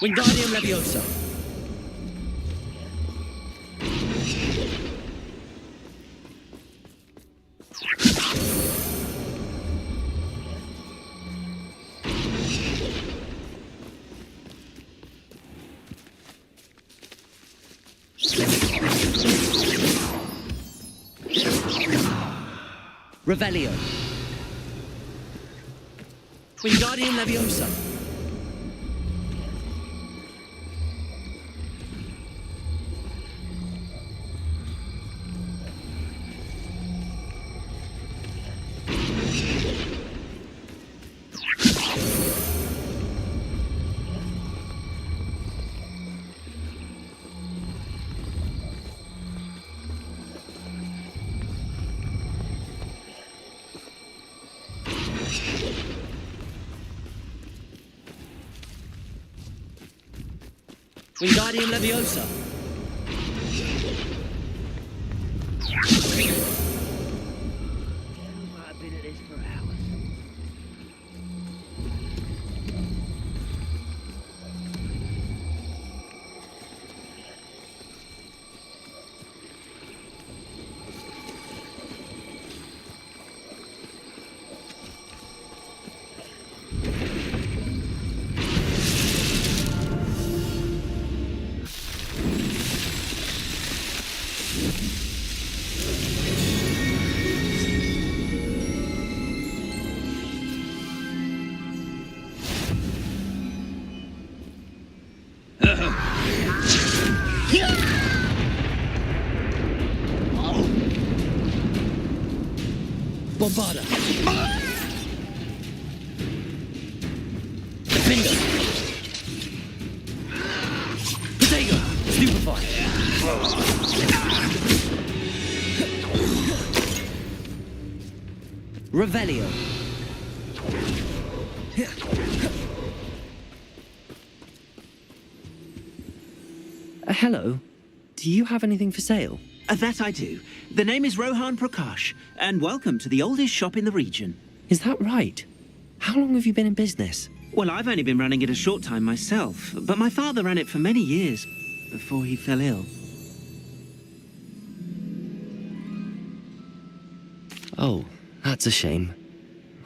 Wingardium Leviosa. Revelio. Wingardium Leviosa. Wingardium Leviosa. I've been at this for hours. Bombarda. Defender. Protego. Stupefy. Revelio. Hello. Do you have anything for sale? That I do. The name is Rohan Prakash, and welcome to the oldest shop in the region. Is that right? How long have you been in business? Well, I've only been running it a short time myself, but my father ran it for many years before he fell ill. Oh, that's a shame.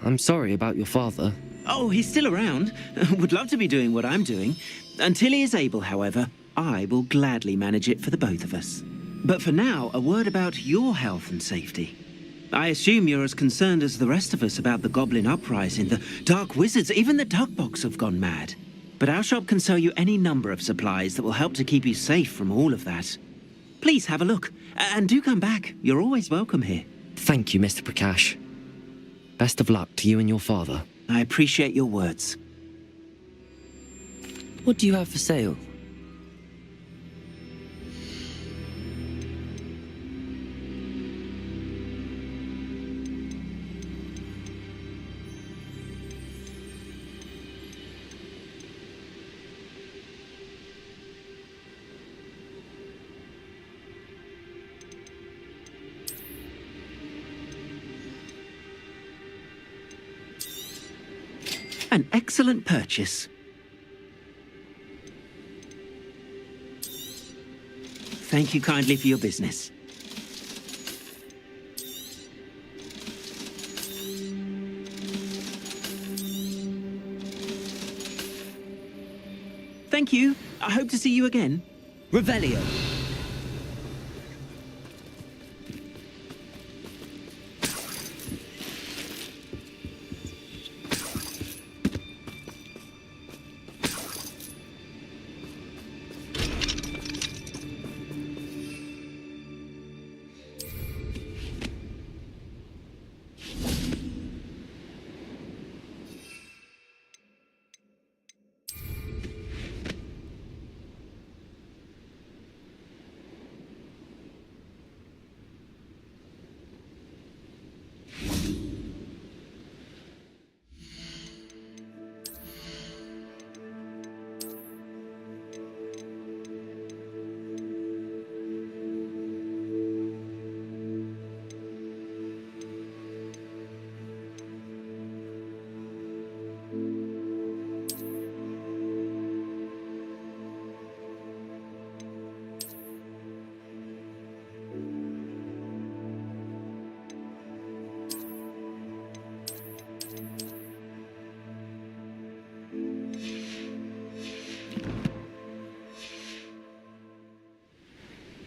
I'm sorry about your father. Oh, he's still around. Would love to be doing what I'm doing. Until he is able, however, I will gladly manage it for the both of us. But for now, a word about your health and safety. I assume you're as concerned as the rest of us about the Goblin Uprising, the Dark Wizards, even the Dugbox have gone mad. But our shop can sell you any number of supplies that will help to keep you safe from all of that. Please have a look, and do come back. You're always welcome here. Thank you, Mr. Prakash. Best of luck to you and your father. I appreciate your words. What do you have for sale? An excellent purchase. Thank you kindly for your business. Thank you. I hope to see you again. Revelio.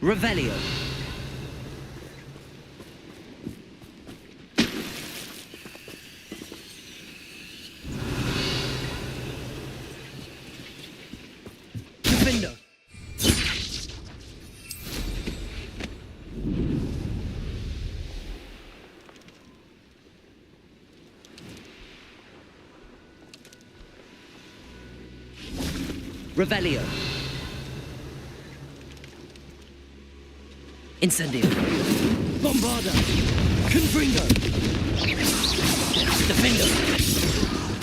Revelio. Defender. Revelio. Incendio. Bombarda. Confringo. Defender.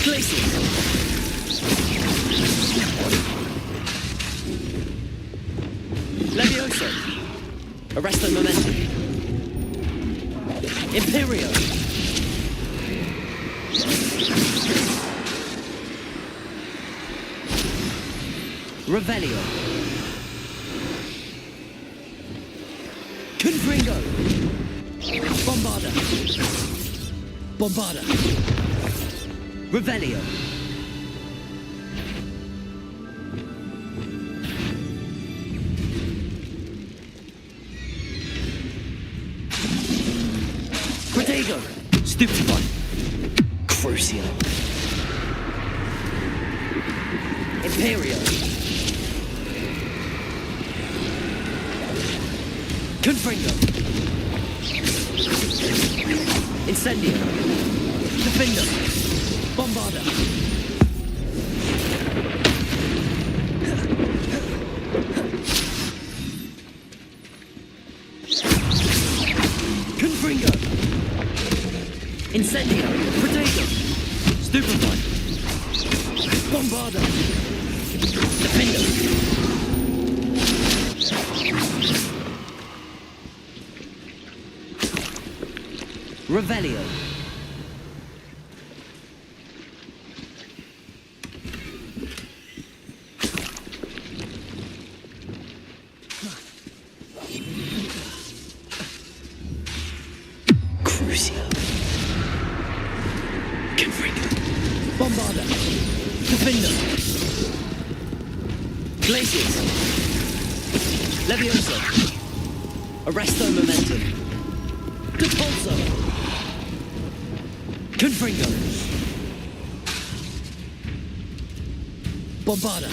Glacier. Levioso. Arresto Momentum. Imperio. Revelio. Confringo. Bombarda. Bombarda. Revelio. Protego. Stupefy. Crucio. Imperio. Confringo. Incendio. Defender. Bombarda. Confringo. Incendio. Protego. Stupefy. Bombarda. Defender. Revelio. Crucio. Confringo. Bombarda. Defender. Glaciers. Levioso. Arresto Momentum. Depulso. Confringo. Bombarda.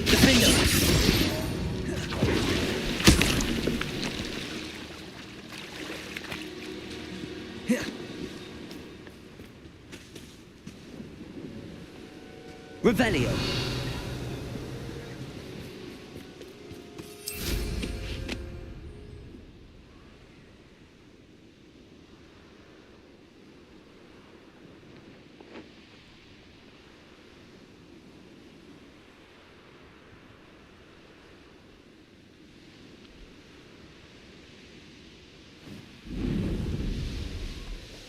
Defender. Revelio.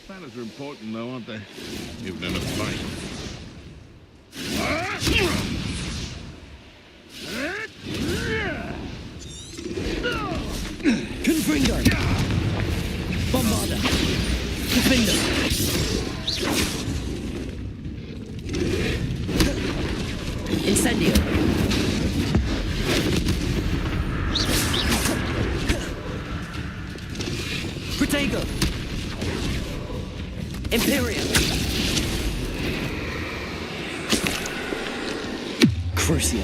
Manners are important, though, aren't they? Even in a fight. Confringo. Bombarda. Defender. Incendio. Protego. Imperium. Crucio.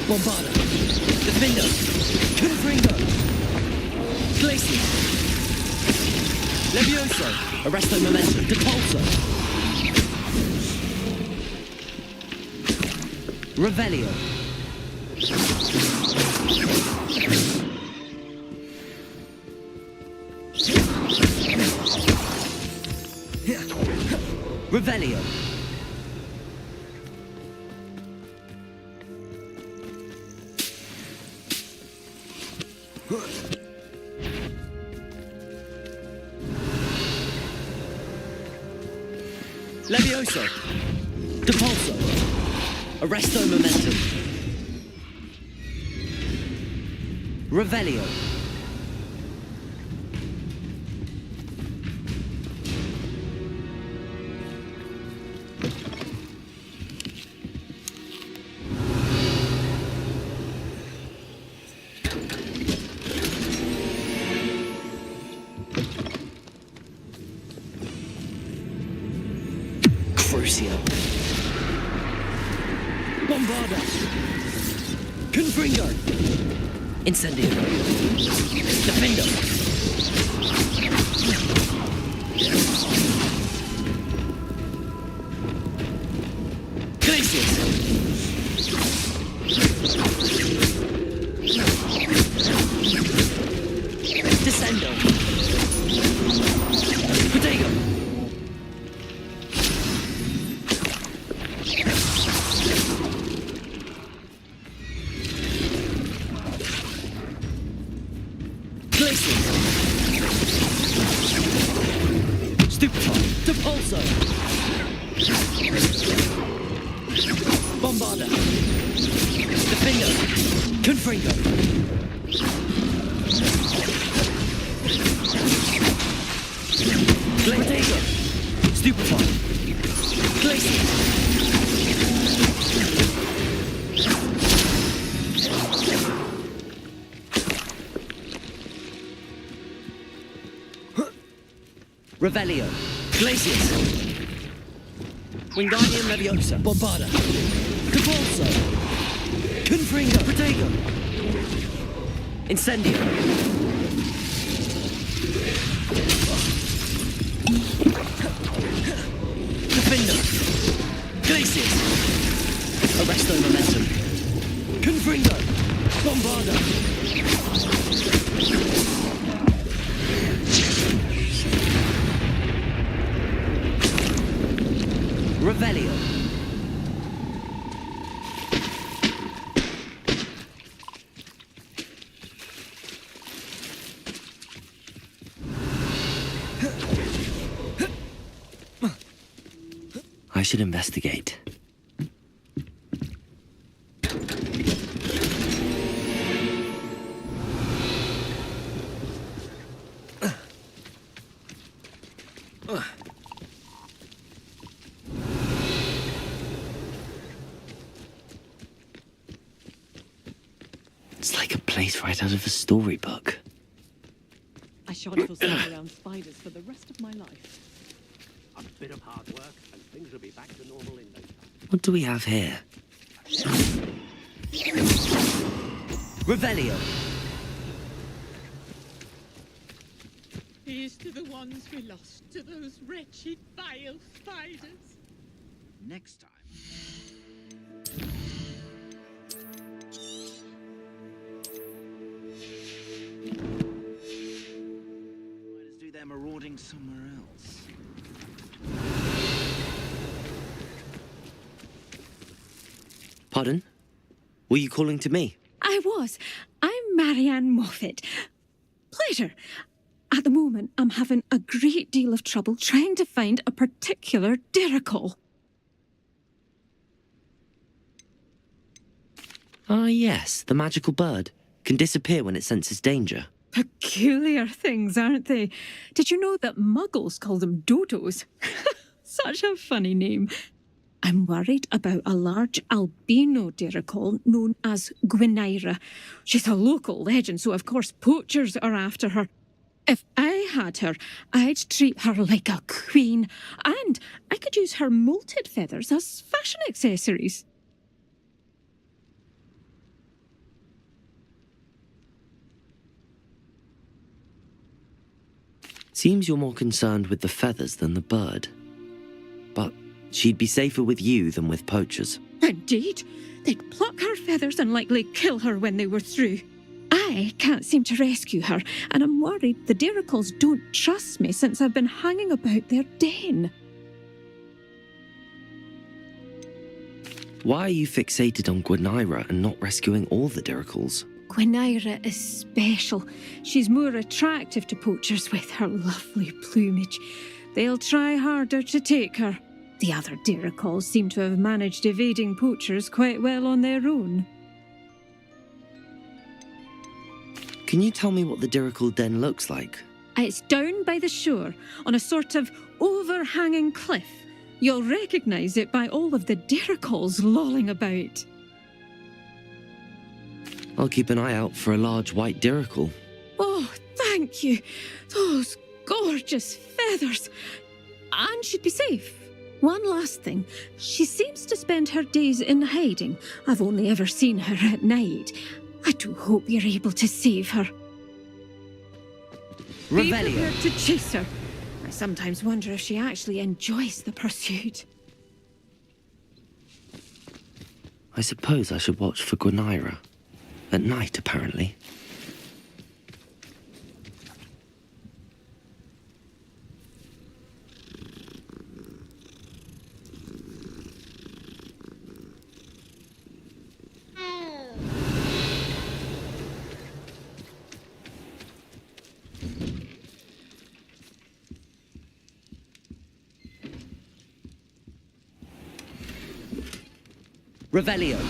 Bombarda. Defender. Confringo. Glacier. Levioso. Arresto Momentum. Depulso. Revelio. Revelio. Levioso. Depulso. Arresto Momentum. Revelio. Glacio. Bombarda. Confringo. Incendio. Defendo. Glacius. Descendo. Protego. Glacius. Stupefy. Depulso. Bombarda. Defendo. Confringo. Protego. Stupefy. Glacius. Revelio. Glacius. Wingardium Leviosa. Bombarda. Depulso. Confringo. Protego. Incendio. Defendo. Glacius. Arresto Momentum. Confringo. Bombarda. Revelio. I should investigate. It's like a place right out of a storybook. I shan't feel safe around spiders for the rest of my life. A bit of hard work, and things will be back to normal in no time. What do we have here? Revelio. Here's to the ones we lost, to those wretched, vile spiders. Next time. Spiders do their marauding somewhere else. Pardon? Were you calling to me? I was. I'm Marianne Moffat. Pleasure. At the moment, I'm having a great deal of trouble trying to find a particular derrickle. Ah, yes, the magical bird. Can disappear when it senses danger. Peculiar things, aren't they? Did you know that muggles call them dodos? Such a funny name. I'm worried about a large albino derrickle known as Gwynaira. She's a local legend, so of course poachers are after her. If I had her, I'd treat her like a queen, and I could use her molted feathers as fashion accessories. Seems you're more concerned with the feathers than the bird. But she'd be safer with you than with poachers. Indeed. They'd pluck her feathers and likely kill her when they were through. I can't seem to rescue her, and I'm worried the derricles don't trust me since I've been hanging about their den. Why are you fixated on Gwynaira and not rescuing all the derricles? Gwynaira is special. She's more attractive to poachers with her lovely plumage. They'll try harder to take her. The other derricles seem to have managed evading poachers quite well on their own. Can you tell me what the derrickle den looks like? It's down by the shore, on a sort of overhanging cliff. You'll recognise it by all of the derricles lolling about. I'll keep an eye out for a large white derrickle. Oh, thank you. Those gorgeous feathers. And she'd be safe One last thing. She seems to spend her days in hiding. I've only ever seen her at night. I do hope you're able to save her. Be prepared to chase her. I sometimes wonder if she actually enjoys the pursuit. I suppose I should watch for Gwynaira. At night, apparently. Revelio.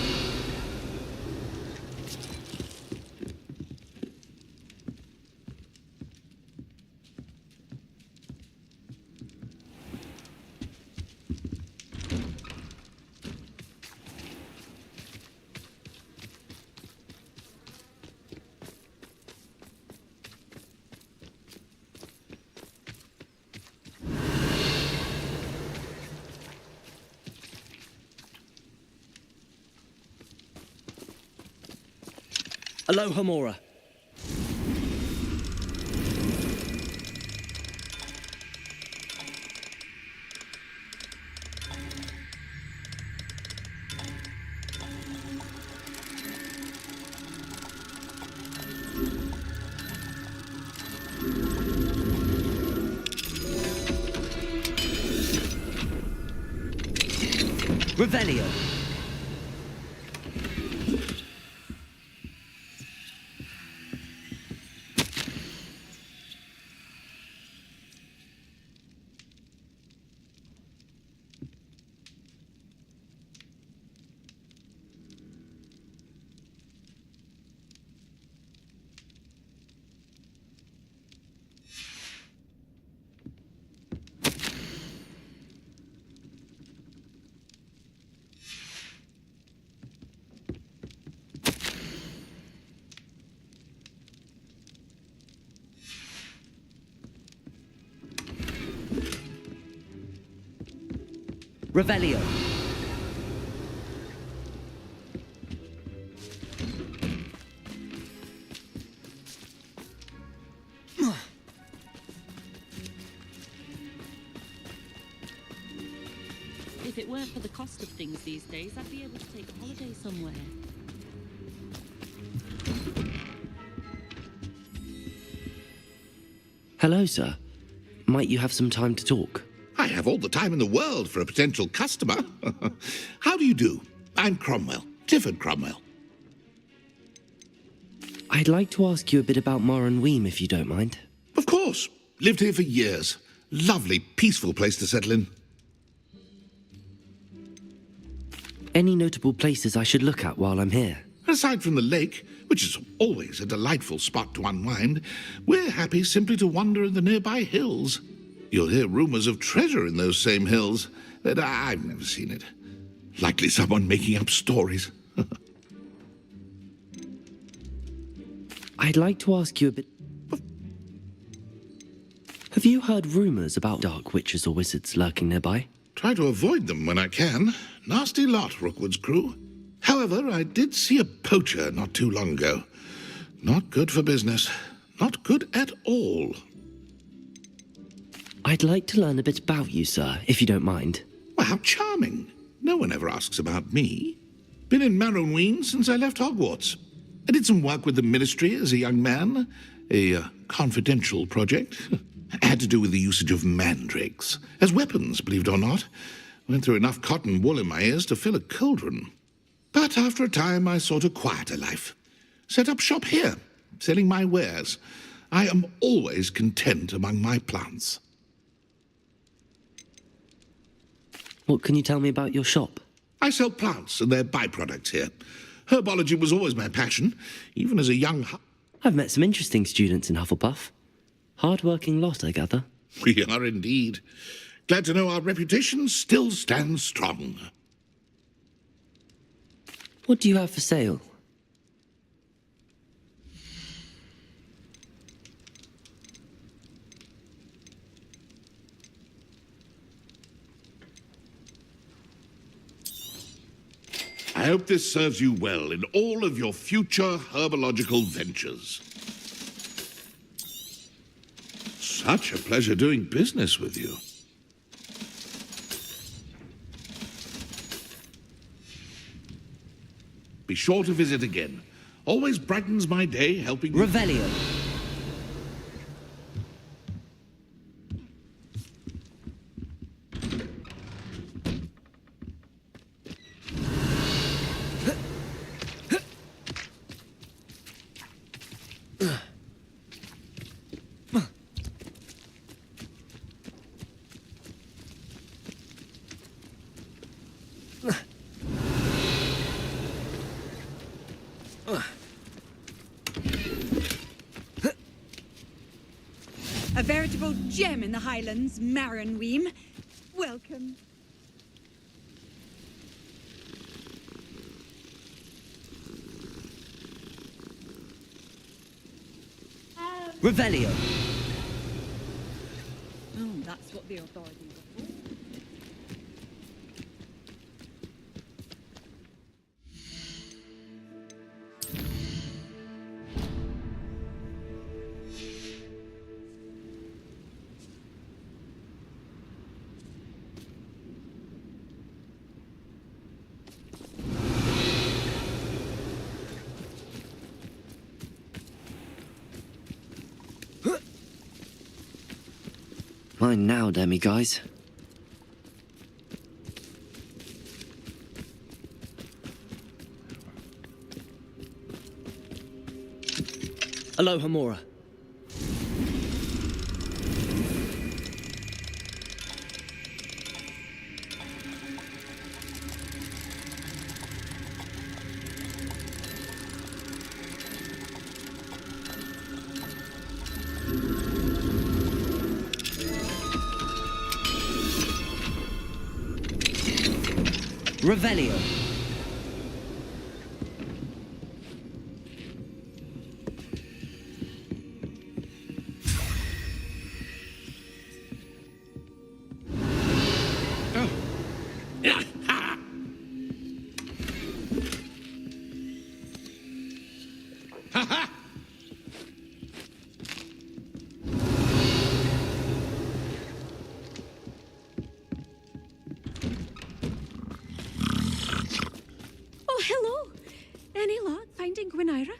Aloha Mora. Revelio. Revelio. If it weren't for the cost of things these days, I'd be able to take a holiday somewhere. Hello, sir. Might you have some time to talk? I have all the time in the world for a potential customer. How do you do? I'm Cromwell, Clifford Cromwell. I'd like to ask you a bit about Moran Weem, if you don't mind. Of course. Lived here for years. Lovely, peaceful place to settle in. Any notable places I should look at while I'm here? Aside from the lake, which is always a delightful spot to unwind, we're happy simply to wander in the nearby hills. You'll hear rumors of treasure in those same hills, but I've never seen it. Likely someone making up stories. I'd like to ask you a bit... Have you heard rumors about dark witches or wizards lurking nearby? Try to avoid them when I can. Nasty lot, Rookwood's crew. However, I did see a poacher not too long ago. Not good for business. Not good at all. I'd like to learn a bit about you, sir, if you don't mind. Well, how charming. No one ever asks about me. Been in Marrowween since I left Hogwarts. I did some work with the Ministry as a young man. A confidential project. Had to do with the usage of mandrakes. As weapons, believe it or not. Went through enough cotton wool in my ears to fill a cauldron. But after a time, I sought a quieter life. Set up shop here, selling my wares. I am always content among my plants. What can you tell me about your shop? I sell plants and their byproducts here. Herbology was always my passion, even as a young... I've met some interesting students in Hufflepuff. Hard-working lot, I gather. We are indeed. Glad to know our reputation still stands strong. What do you have for sale? I hope this serves you well in all of your future herbological ventures. Such a pleasure doing business with you. Be sure to visit again. Always brightens my day helping you. Revelio. A veritable gem in the Highlands, Maronweem. Welcome. Revelio. Oh, that's what the authorities are for. Mine now, demi-guys. Aloha Mora. Revelio. Oh, hello. Any luck finding Gwynaira?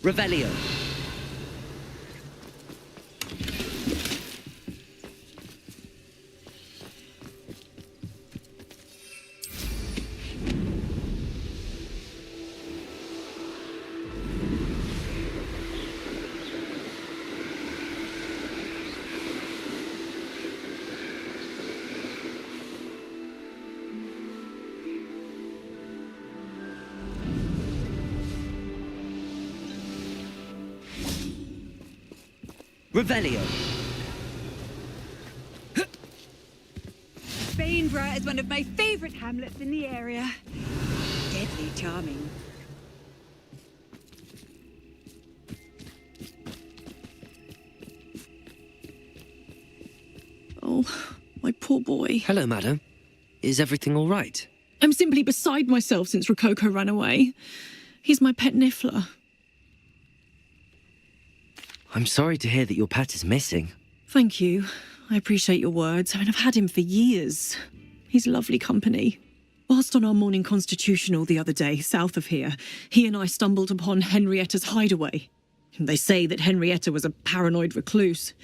Revelio. Revelio. Bainborough is one of my favorite hamlets in the area. Deadly charming. Oh, my poor boy. Hello, madam. Is everything all right? I'm simply beside myself since Rococo ran away. He's my pet niffler. I'm sorry to hear that your pet is missing. Thank you. I appreciate your words. I mean, I've had him for years. He's lovely company. Whilst on our morning constitutional the other day, south of here, he and I stumbled upon Henrietta's hideaway. They say that Henrietta was a paranoid recluse,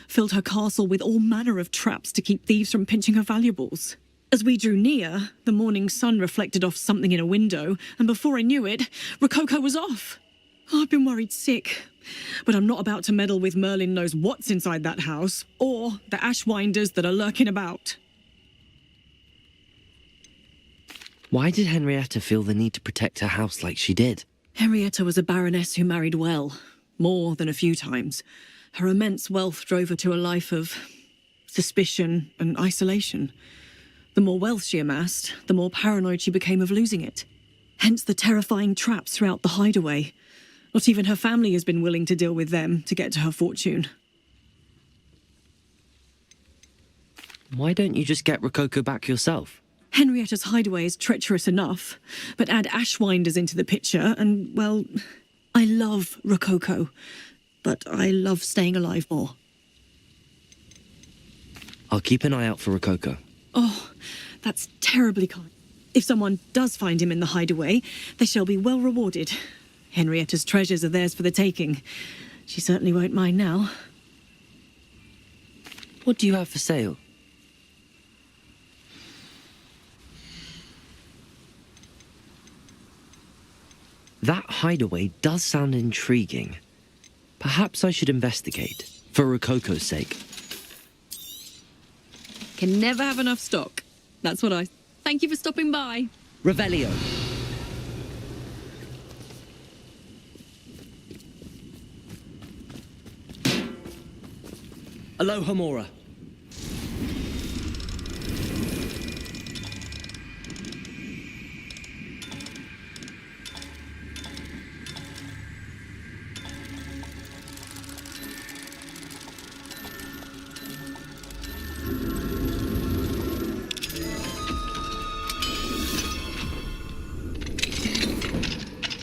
filled her castle with all manner of traps to keep thieves from pinching her valuables. As we drew near, the morning sun reflected off something in a window, and before I knew it, Rococo was off. I've been worried sick, but I'm not about to meddle with Merlin knows what's inside that house, or the Ashwinders that are lurking about. Why did Henrietta feel the need to protect her house like she did? Henrietta was a baroness who married well, more than a few times. Her immense wealth drove her to a life of suspicion and isolation. The more wealth she amassed, the more paranoid she became of losing it. Hence the terrifying traps throughout the hideaway. Not even her family has been willing to deal with them to get to her fortune. Why don't you just get Rococo back yourself? Henrietta's hideaway is treacherous enough, but add Ashwinders into the picture and, well, I love Rococo, but I love staying alive more. I'll keep an eye out for Rococo. Oh, that's terribly kind. If someone does find him in the hideaway, they shall be well rewarded. Henrietta's treasures are theirs for the taking. She certainly won't mind now. What do you have for sale? That hideaway does sound intriguing. Perhaps I should investigate, for Rococo's sake. Can never have enough stock. That's what I... Thank you for stopping by. Revelio. Aloha Mora.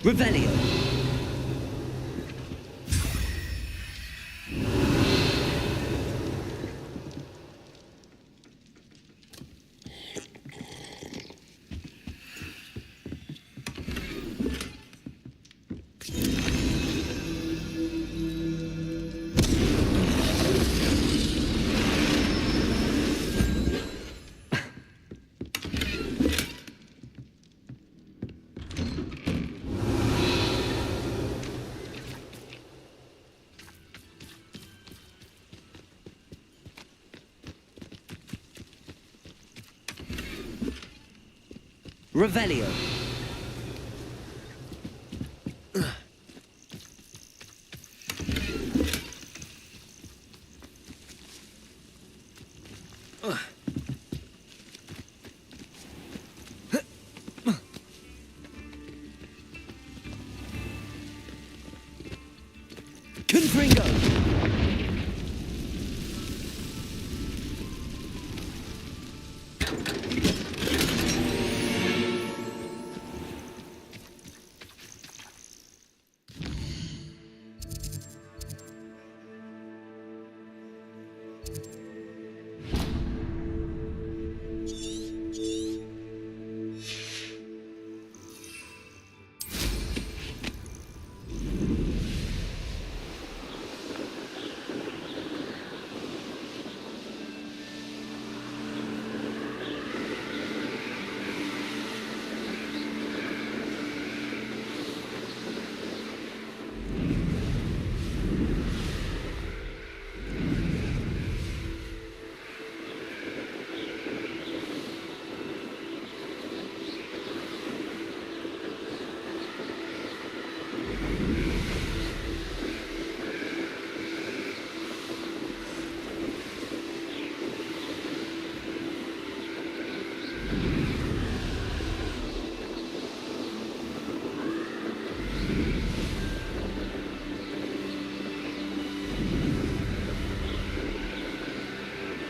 Revelio. Revelio. Confringo.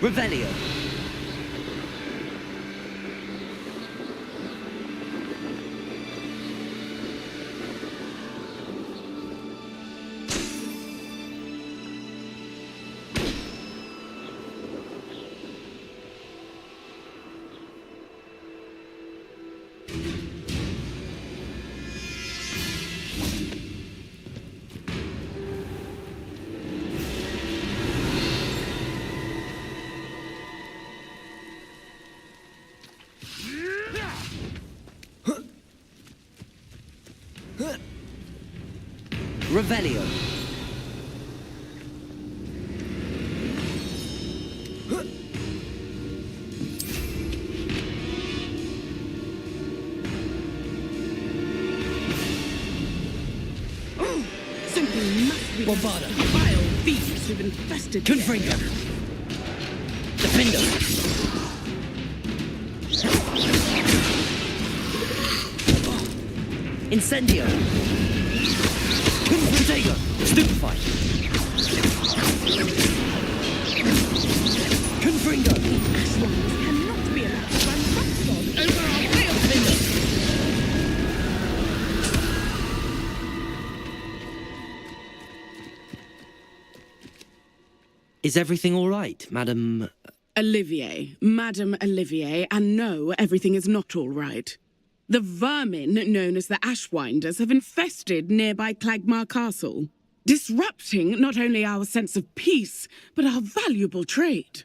Revelio. Revelio. Something must be Bombarda. vile thieves who've infested the Confringo. Defender. Incendio. Protego. Stupefy. Confringo. Ashwinders cannot be allowed to run roughshod over our rails. Is everything all right, Madam? Olivier, Madame Olivier, and no, everything is not all right. The vermin known as the Ashwinders have infested nearby Clagmar Castle, disrupting not only our sense of peace, but our valuable trade.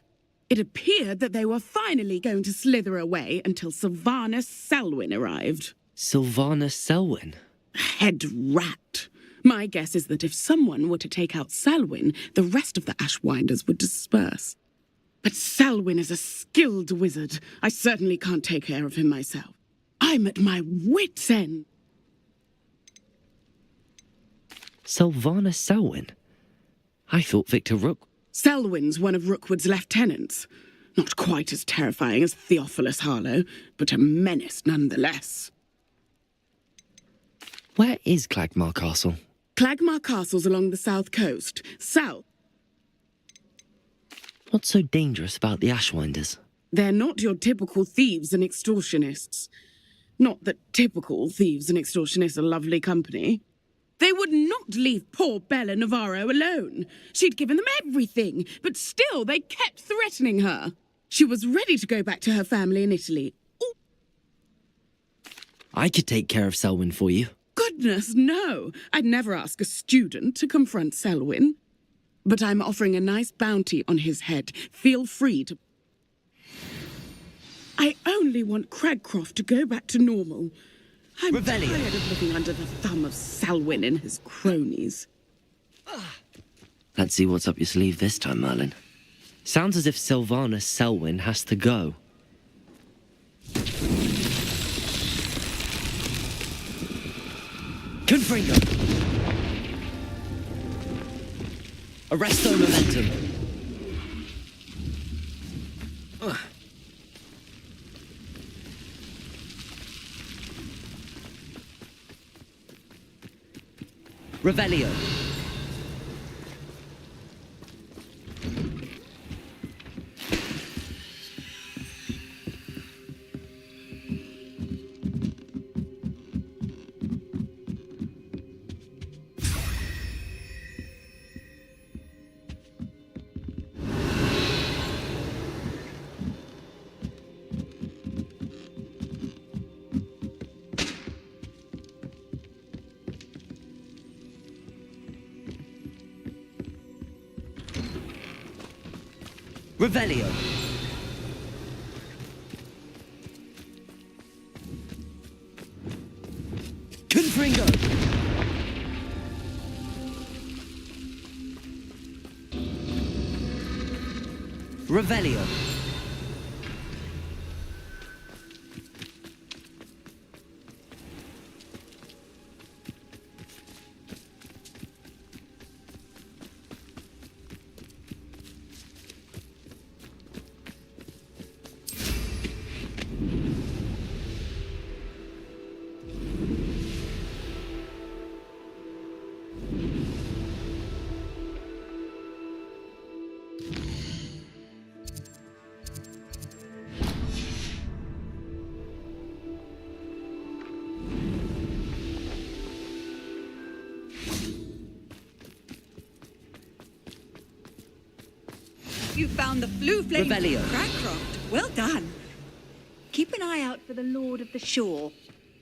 It appeared that they were finally going to slither away until Sylvanus Selwyn arrived. Sylvanus Selwyn? Head rat. My guess is that if someone were to take out Selwyn, the rest of the Ashwinders would disperse. But Selwyn is a skilled wizard. I certainly can't take care of him myself. I'm at my wit's end. Sylvanus Selwyn? I thought Victor Rook... Selwyn's one of Rookwood's lieutenants. Not quite as terrifying as Theophilus Harlow, but a menace nonetheless. Where is Clagmar Castle? Clagmar Castle's along the south coast. South. What's so dangerous about the Ashwinders? They're not your typical thieves and extortionists. Not that typical thieves and extortionists are lovely company. They would not leave poor Bella Navarro alone. She'd given them everything, but still they kept threatening her. She was ready to go back to her family in Italy. Ooh. I could take care of Selwyn for you. Goodness, no. I'd never ask a student to confront Selwyn. But I'm offering a nice bounty on his head. Feel free to... I only want Cragcroft to go back to normal. I'm tired of living under the thumb of Selwyn and his cronies. Let's see what's up your sleeve this time, Merlin. Sounds as if Sylvanus Selwyn has to go. Confringo! Arresto momentum! Revelio. Revelio. Confringo. Revelio. You found the flue flame Revelio. Cragcroft. Well done. Keep an eye out for the Lord of the Shore.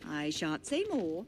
I shan't say more.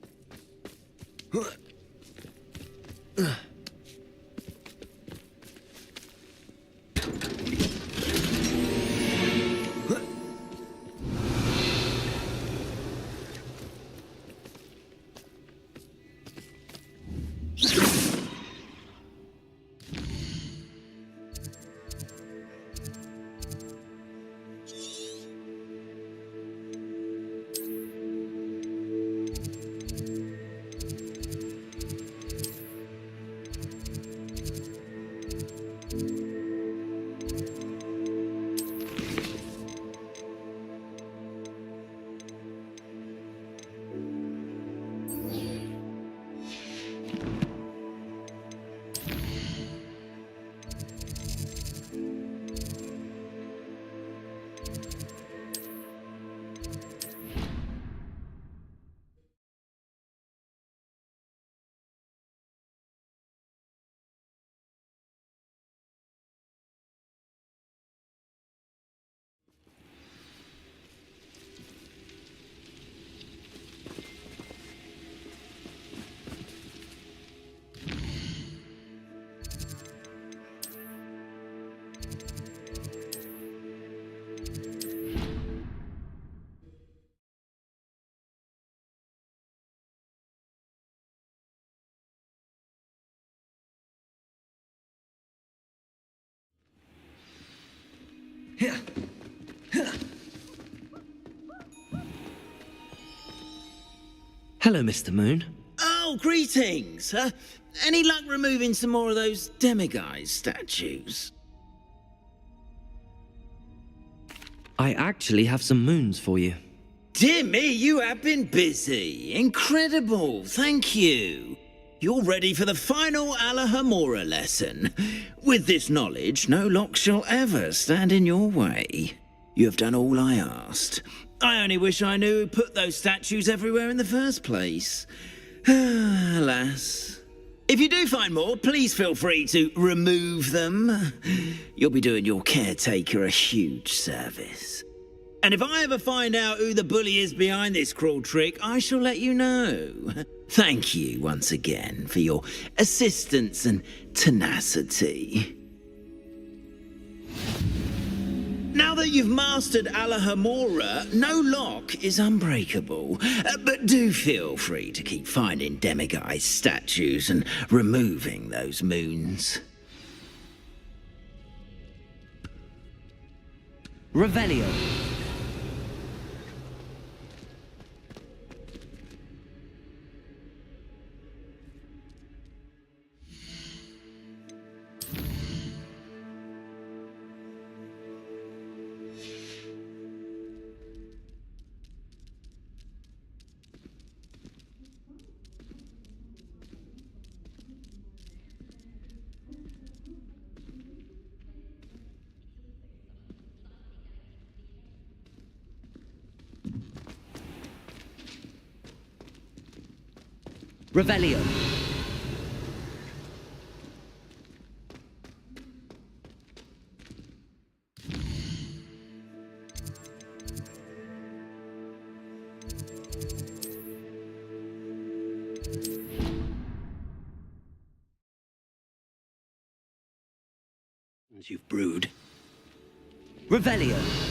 Hello, Mr. Moon. Oh, greetings. Any luck removing some more of those demiguise statues? I actually have some moons for you. Dear me, you have been busy. Incredible. Thank you. You're ready for the final Alahamora lesson. With this knowledge, no lock shall ever stand in your way. You have done all I asked. I only wish I knew who put those statues everywhere in the first place. Alas. If you do find more, please feel free to remove them. You'll be doing your caretaker a huge service. And if I ever find out who the bully is behind this cruel trick, I shall let you know. Thank you once again for your assistance and tenacity. Now that you've mastered Alahamora, no lock is unbreakable. But do feel free to keep finding demiguise statues and removing those moons. Revelio. Revelio. As you've brewed. Revelio.